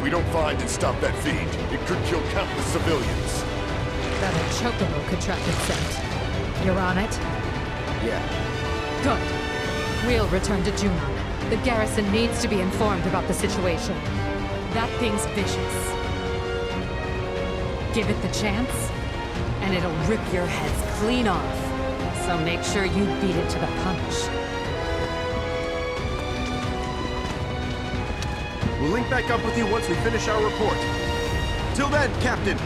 we don't find and stop that fiend, it could kill countless civilians. That a chocobo could track its scent. You're on it? Yeah. Good. We'll return to Junon. The garrison needs to be informed about the situation. That thing's vicious. Give it the chance, and it'll rip your heads clean off. So make sure you beat it to the punch. We'll link back up with you once we finish our report. Till then, Captain!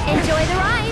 Enjoy the ride!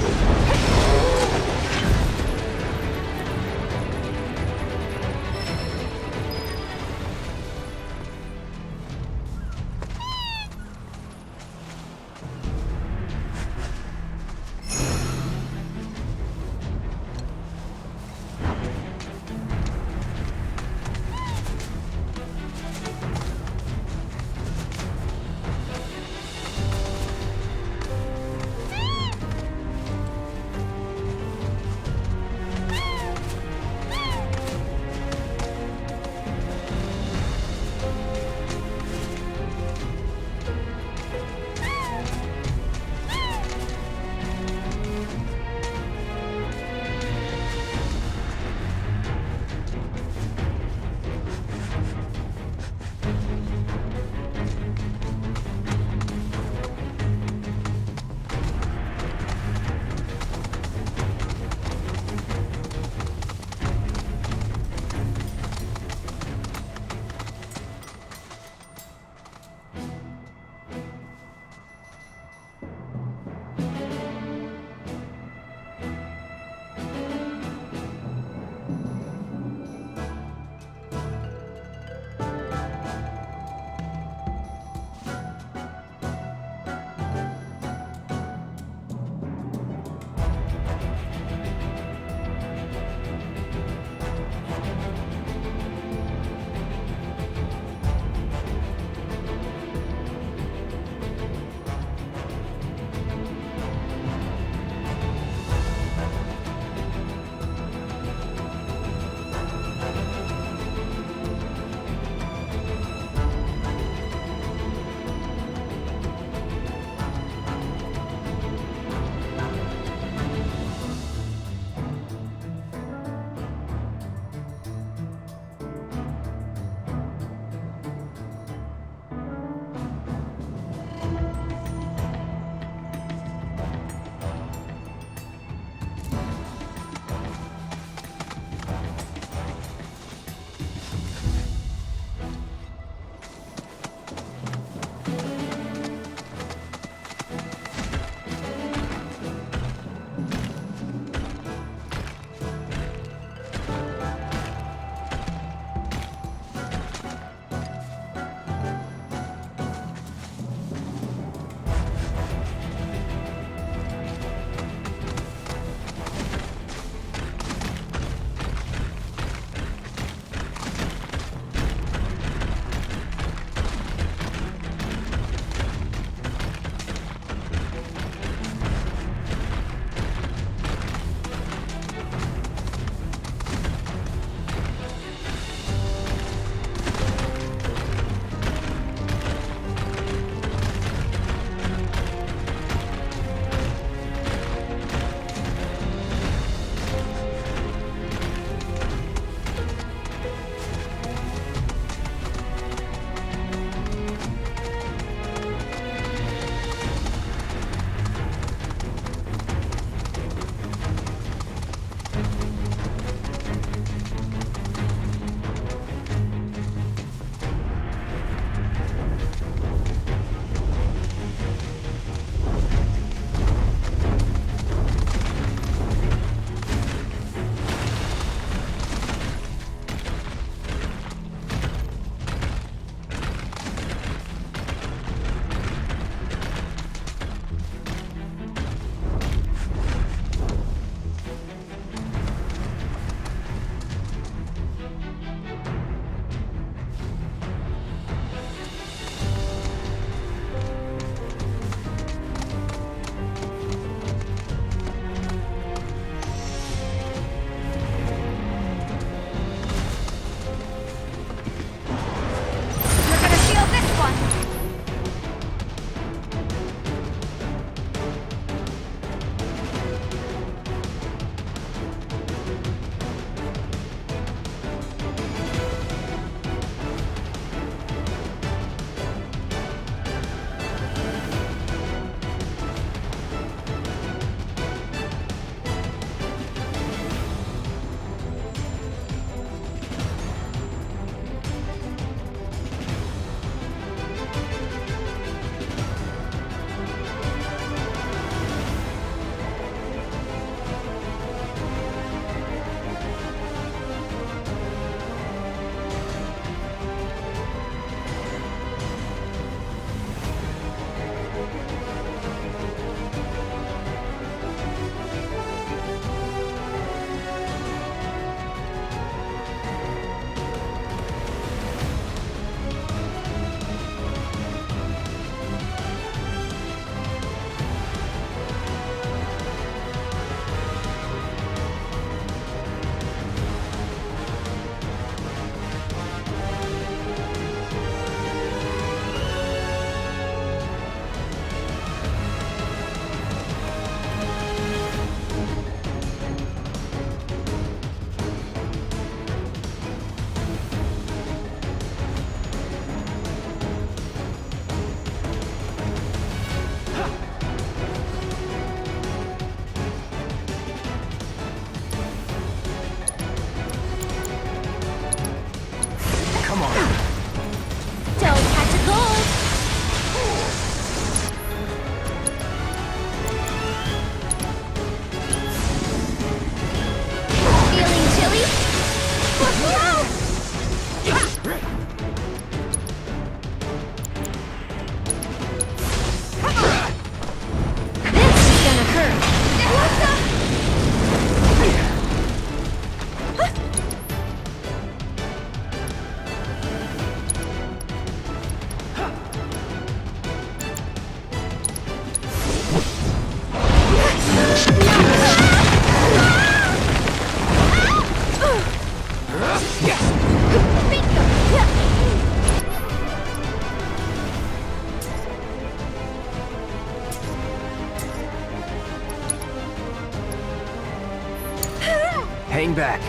hang back.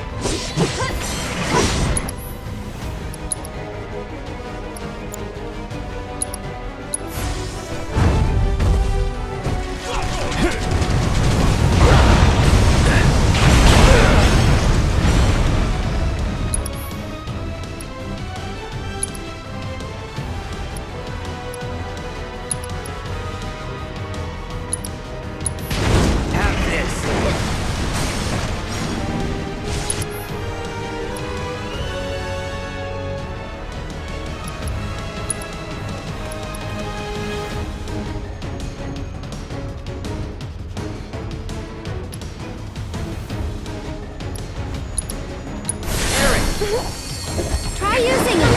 Try using it.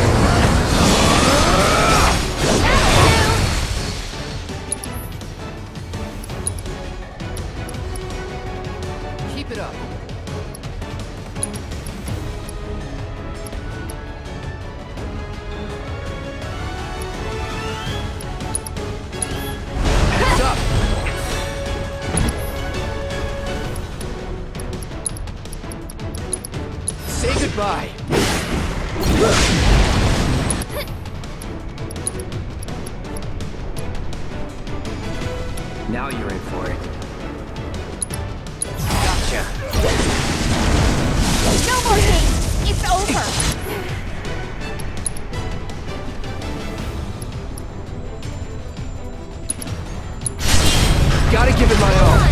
Keep it up. Heads up! Say goodbye. Now you're in for it. Gotcha. No more games! It's over! Gotta give it my all.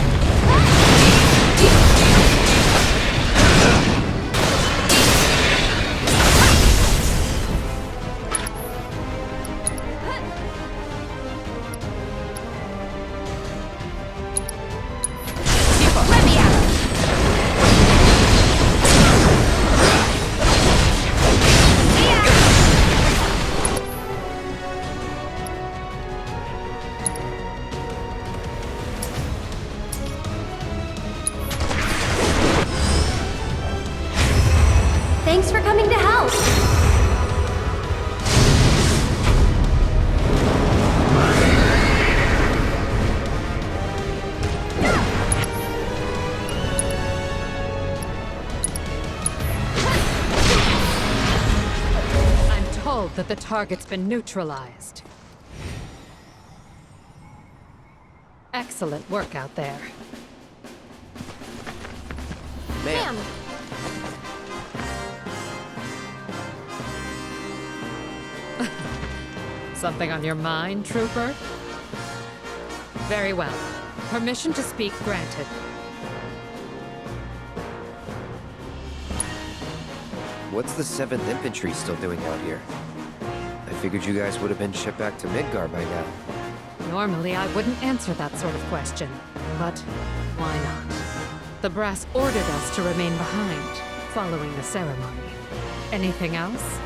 Thanks for coming to help. I'm told that the target's been neutralized. Excellent work out there. Ma'am. Something on your mind, Trooper? Very well. Permission to speak granted. What's the 7th Infantry still doing out here? I figured you guys would have been shipped back to Midgar by now. Normally, I wouldn't answer that sort of question, but why not? The brass ordered us to remain behind, following the ceremony. Anything else?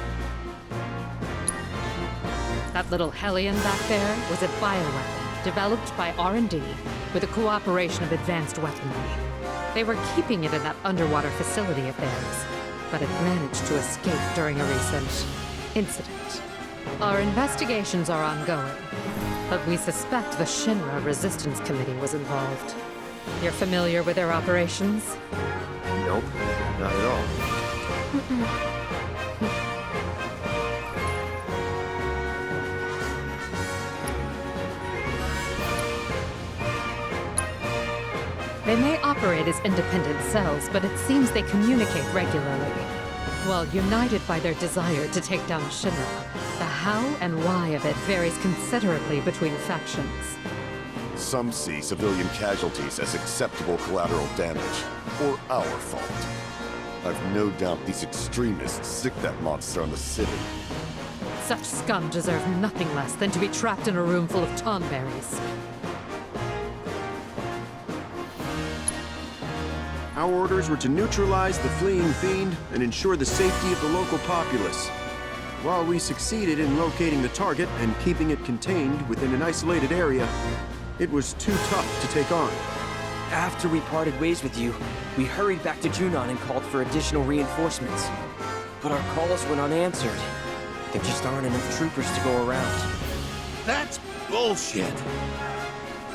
That little Hellion back there was a bioweapon developed by R&D with the cooperation of advanced weaponry. They were keeping it in that underwater facility of theirs, but it managed to escape during a recent incident. Our investigations are ongoing, but we suspect the Shinra Resistance Committee was involved. You're familiar with their operations? Nope, not at all. They may operate as independent cells, but it seems they communicate regularly. While united by their desire to take down Shinra, the how and why of it varies considerably between factions. Some see civilian casualties as acceptable collateral damage, or our fault. I've no doubt these extremists sick that monster on the city. Such scum deserve nothing less than to be trapped in a room full of tomberries. Our orders were to neutralize the fleeing fiend and ensure the safety of the local populace. While we succeeded in locating the target and keeping it contained within an isolated area, it was too tough to take on. After we parted ways with you, we hurried back to Junon and called for additional reinforcements. But our calls went unanswered. There just aren't enough troopers to go around. That's bullshit.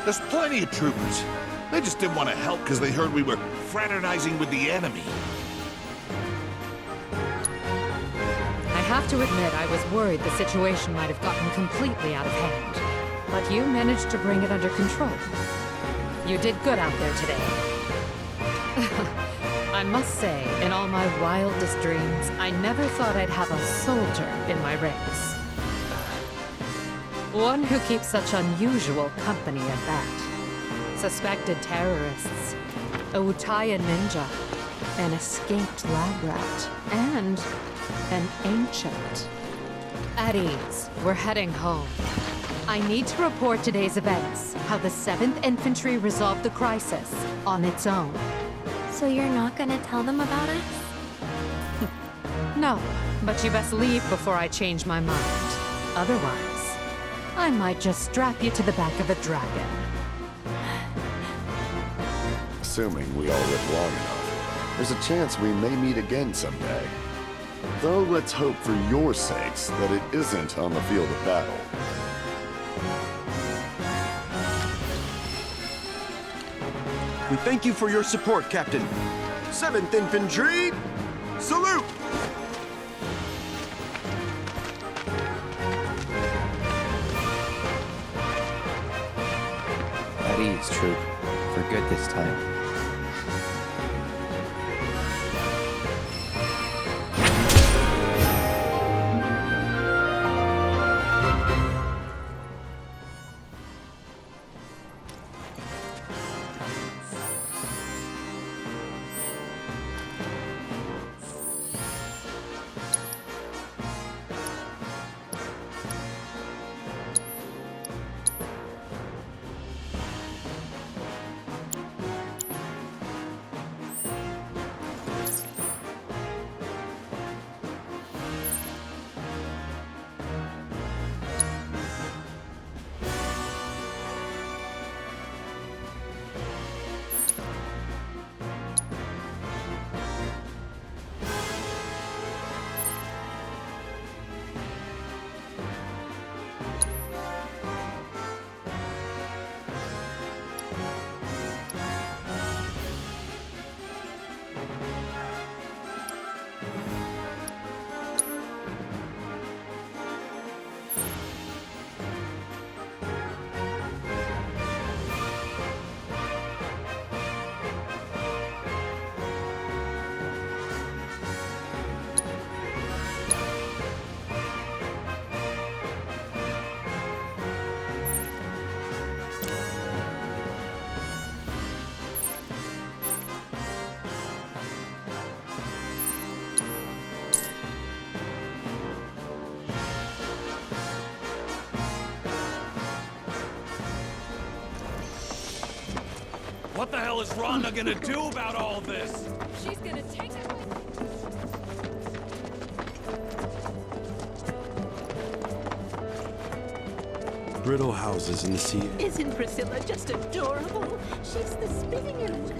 There's plenty of troopers. They just didn't want to help because they heard we were fraternizing with the enemy. have to admit I was worried the situation might have gotten completely out of hand. But you managed to bring it under control. You did good out there today. I must say, in all my wildest dreams, I never thought I'd have a soldier in my ranks. One who keeps such unusual company at that. Suspected terrorists, a Utaya ninja, an escaped lab rat, and an ancient. At ease, we're heading home. I need to report today's events, how the 7th Infantry resolved the crisis on its own. So you're not gonna tell them about us? No, but you best leave before I change my mind. Otherwise, I might just strap you to the back of a dragon. Assuming we all live long enough, there's a chance we may meet again someday. Though let's hope for your sakes that it isn't on the field of battle. We thank you for your support, Captain. 7th Infantry, salute! At ease, troop. For good this time. What the hell is Rhonda gonna do about all this? She's gonna take it. Brittle houses in the sea. Isn't Priscilla just adorable? She's the spinning engine.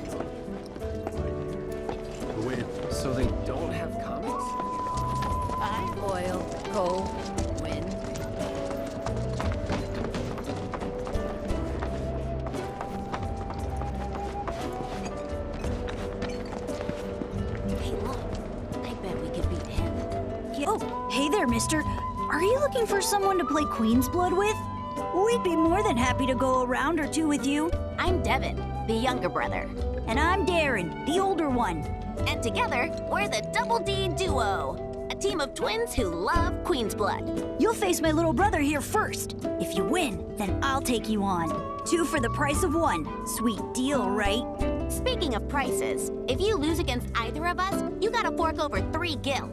Wait. So they don't have comics? Oil, coal, wind. Hey, look. I bet we could beat him. Oh, hey there, mister. Are you looking for someone to play Queen's Blood with? We'd be more than happy to go a round or two with you. I'm Devin, the younger brother. And I'm Darren, the older one. And together, we're the Double D Duo, a team of twins who love Queen's Blood. You'll face my little brother here first. If you win, then I'll take you on. 2 for the price of 1. Sweet deal, right? Speaking of prices, if you lose against either of us, you gotta fork over 3 gil.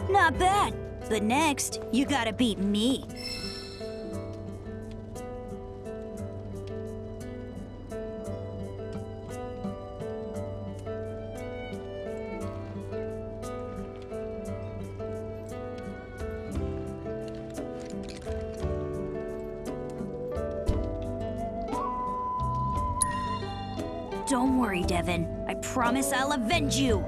Not bad. But next, you gotta beat me. Don't worry, Devin. I promise I'll avenge you.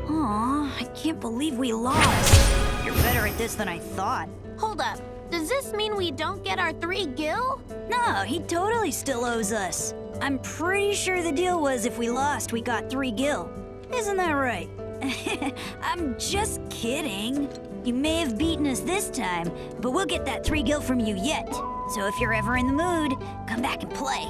Aw, I can't believe we lost. You're better at this than I thought. Hold up. Does this mean we don't get our 3 gil? No, he totally still owes us. I'm pretty sure the deal was if we lost, we got 3 gil. Isn't that right? I'm just kidding. You may have beaten us this time, but we'll get that 3 gil from you yet. So if you're ever in the mood, come back and play.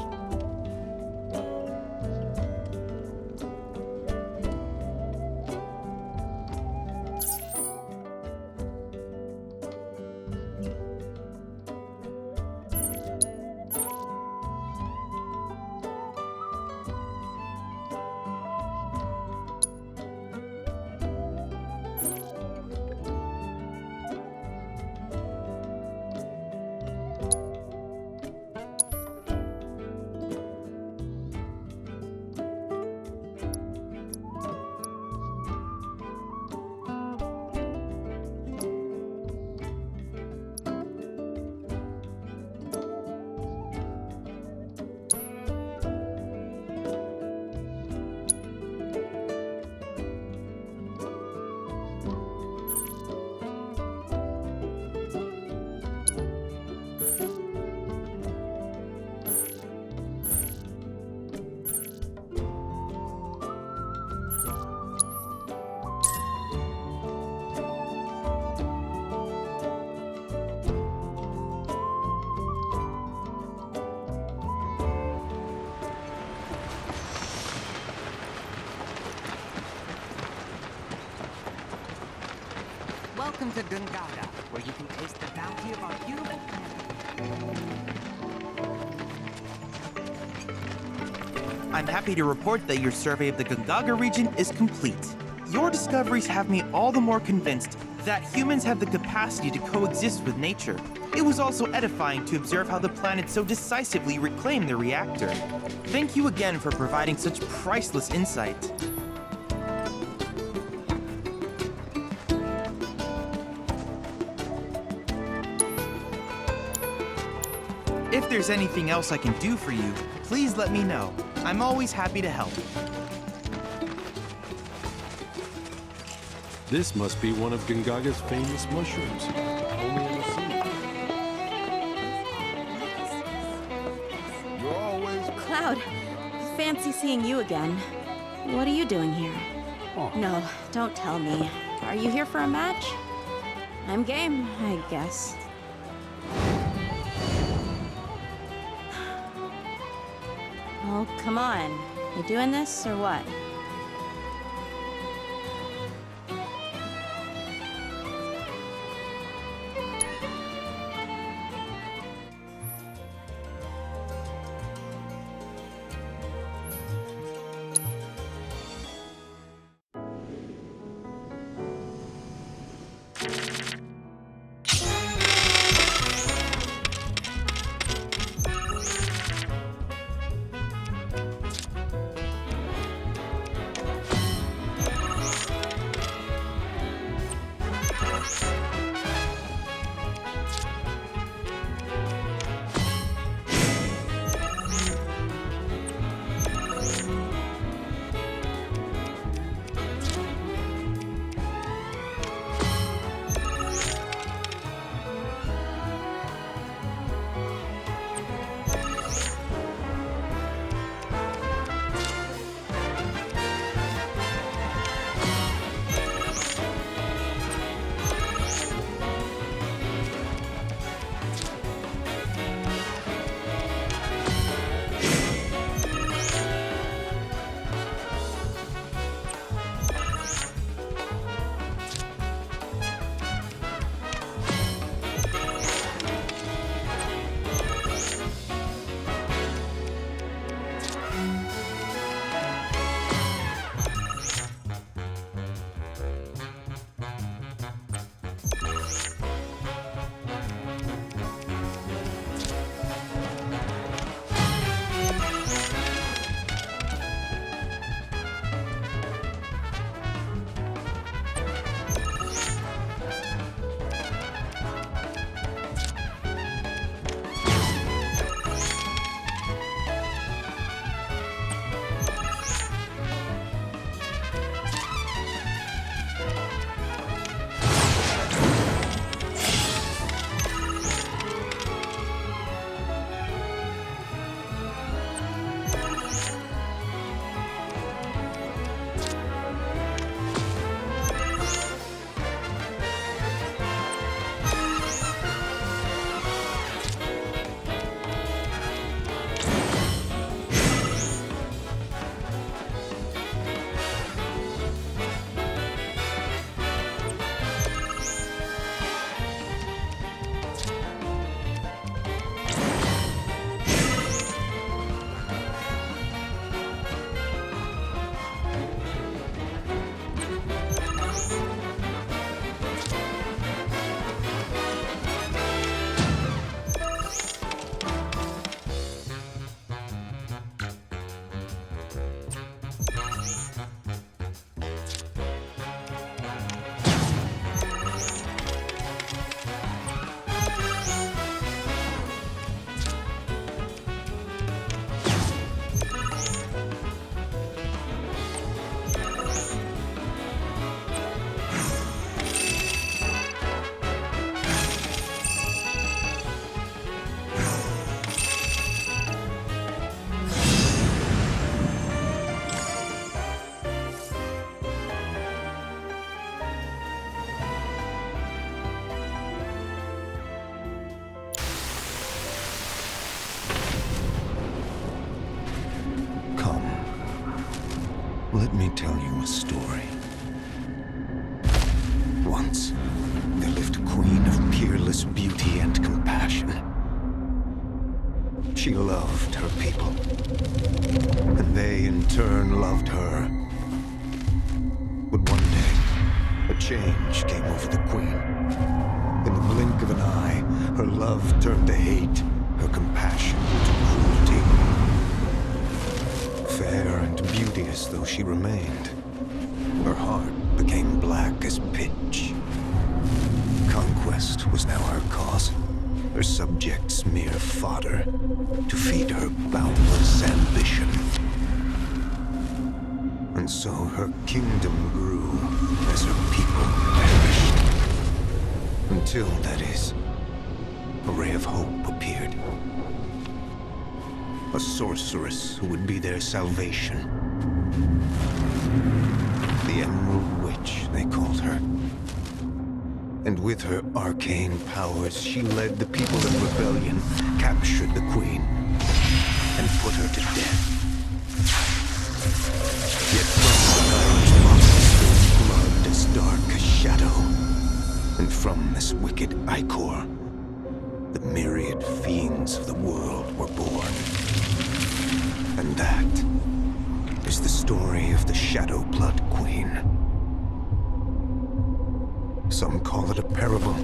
to Gungaga, where you can taste the bounty of our beautiful planet. I'm happy to report that your survey of the Gungaga region is complete. Your discoveries have me all the more convinced that humans have the capacity to coexist with nature. It was also edifying to observe how the planet so decisively reclaimed the reactor. Thank you again for providing such priceless insight. If there's anything else I can do for you, please let me know. I'm always happy to help. This must be one of Gungaga's famous mushrooms. Only in the sea. You're always... Cloud, fancy seeing you again. What are you doing here? Oh. No, don't tell me. Are you here for a match? I'm game, I guess. Oh, come on. You doing this or what? Let me tell you a story. Once, there She loved her people. And they, in turn, loved her. But one day, a change came over the Queen. In the blink of an eye, her love turned to hate, her compassion to cruelty. Fair and beauteous though she remained, her heart became black as pitch. Conquest was now her cause, her subjects mere fodder to feed her boundless ambition. And so her kingdom grew as her people perished. Until, that is, a ray of hope appeared. A sorceress who would be their salvation. The Emerald Witch, they called her. And with her arcane powers, she led the people in rebellion, captured the Queen, and put her to death. Yet from the knowledge blood as dark as shadow. And from this wicked ichor, the myriad fiends of the world were born. And that is the story of the Shadow Blood Queen. Some call it a parable,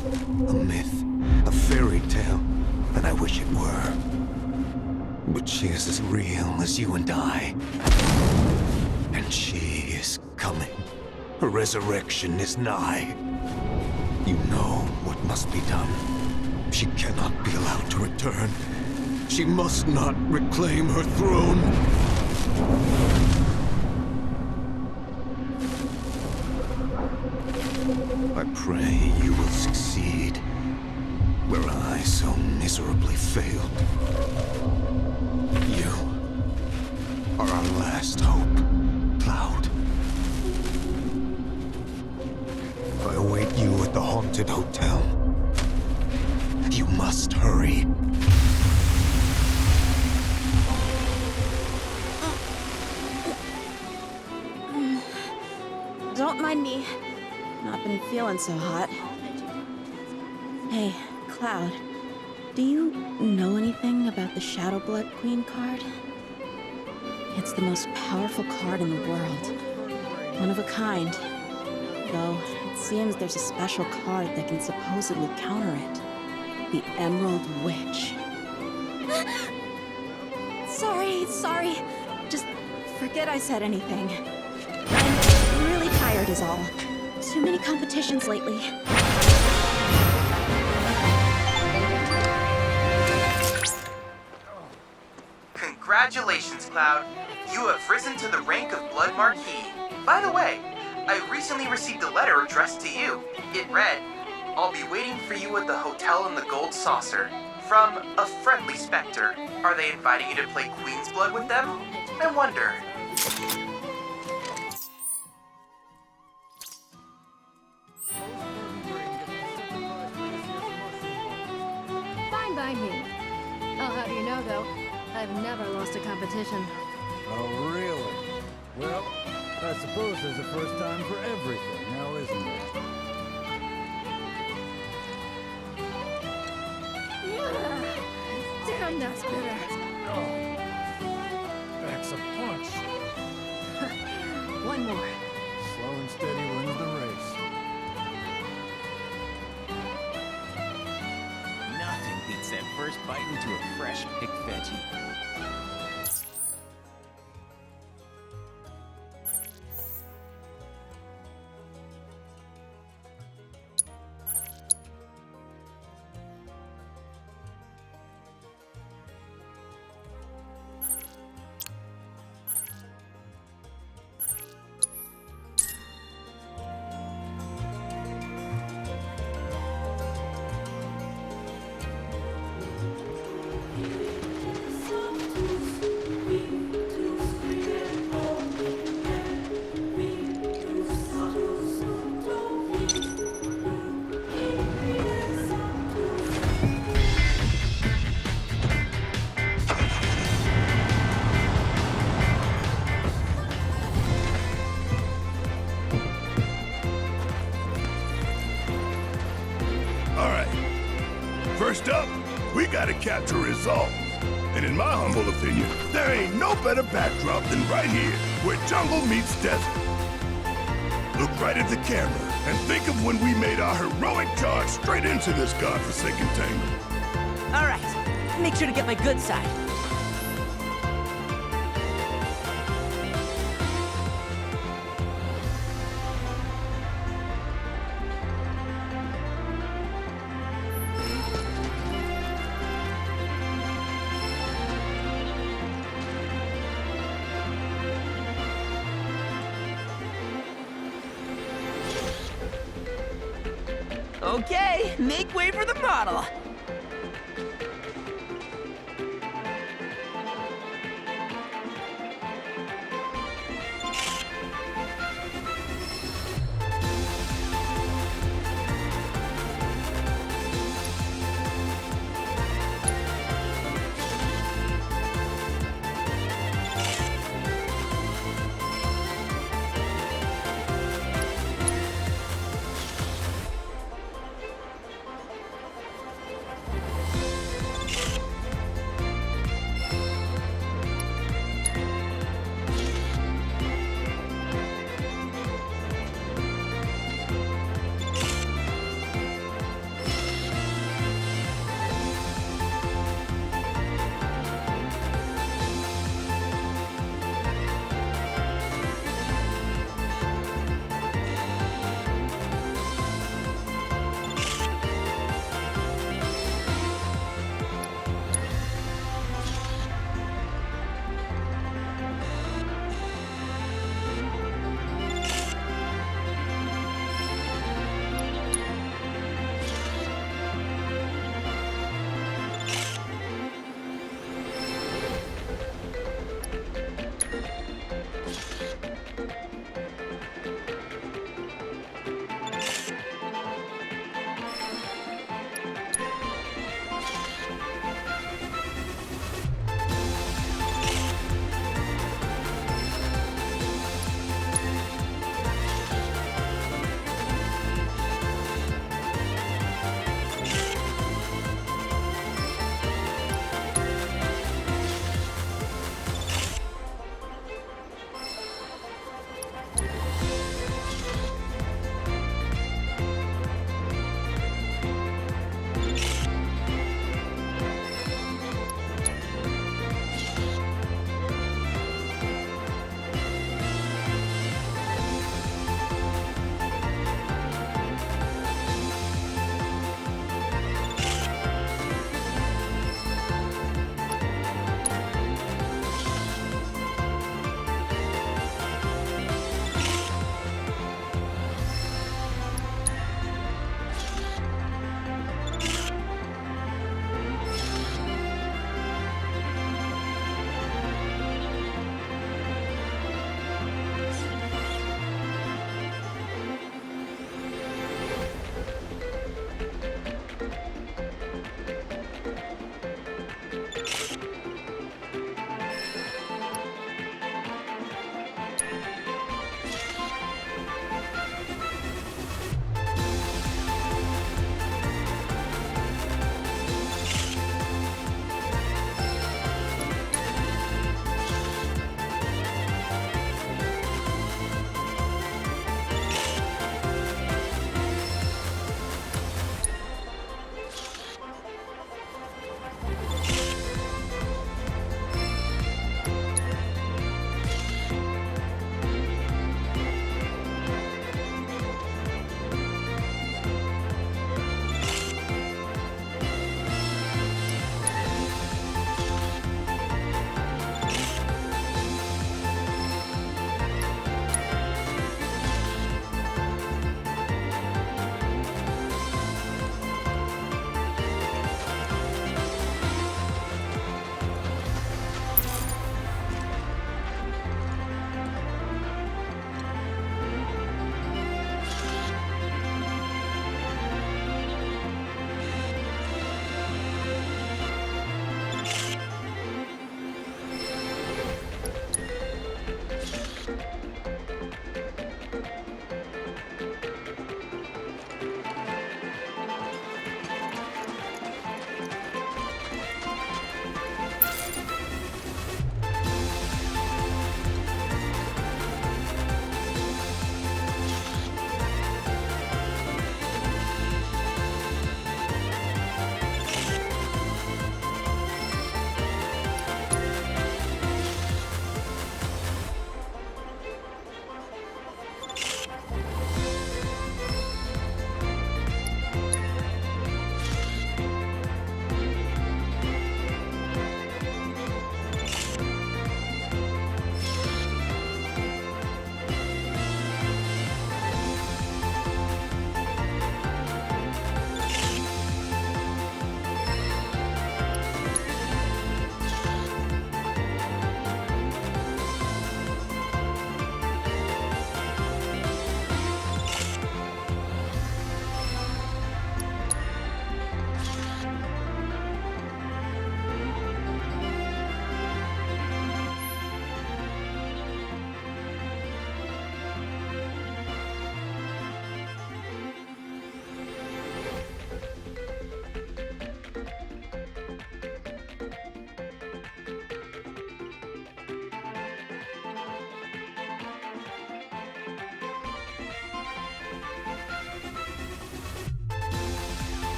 a myth, a fairy tale, and I wish it were. But she is as real as you and I. And she is coming. Her resurrection is nigh. You know what must be done. She cannot be allowed to return. She must not reclaim her throne. I pray you will succeed where I so miserably failed. You are our last hope, Cloud. I await you at the haunted hotel. You must hurry. Don't mind me. Not been feeling so hot. Hey, Cloud. Do you know anything about the Shadow Blood Queen card? It's the most powerful card in the world. One of a kind. Though, it seems there's a special card that can supposedly counter it. The Emerald Witch. Sorry. Just forget I said anything. I'm really tired is all. Too many competitions lately. Congratulations, Cloud. You have risen to the rank of Blood Marquis. By the way, I recently received a letter addressed to you. It read, "I'll be waiting for you at the hotel in the Gold Saucer. From a friendly specter. Are they inviting you to play Queen's Blood with them? I wonder." Fine by me. Oh, how do you know, though? I've never lost a competition. Oh, really? Well, I suppose there's a first time for everything, now isn't there? Damn, that's bitter. Oh, that's a punch. One more. Slow and steady wins the race. Nothing beats that first bite into a fresh picked veggie. First up, we gotta capture Resolve. And in my humble opinion, there ain't no better backdrop than right here, where jungle meets desert. Look right at the camera and think of when we made our heroic charge straight into this godforsaken tangle. All right, make sure to get my good side. Okay, make way for the model.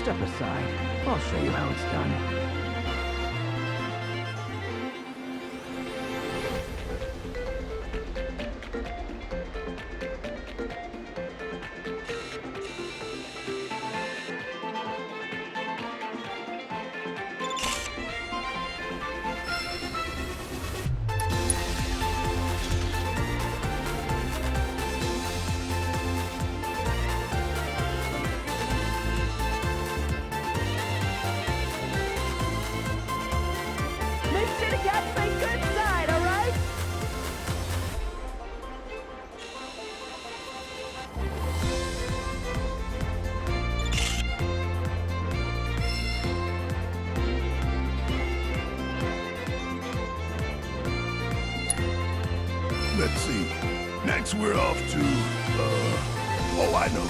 Step aside. I'll show you how it's done. Make sure to catch my good side, alright? Let's see. Next we're off to, oh I know.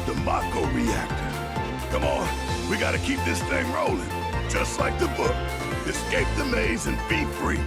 The Mako reactor. Come on, we gotta keep this thing rolling. Just like the book. Escape the maze and be free.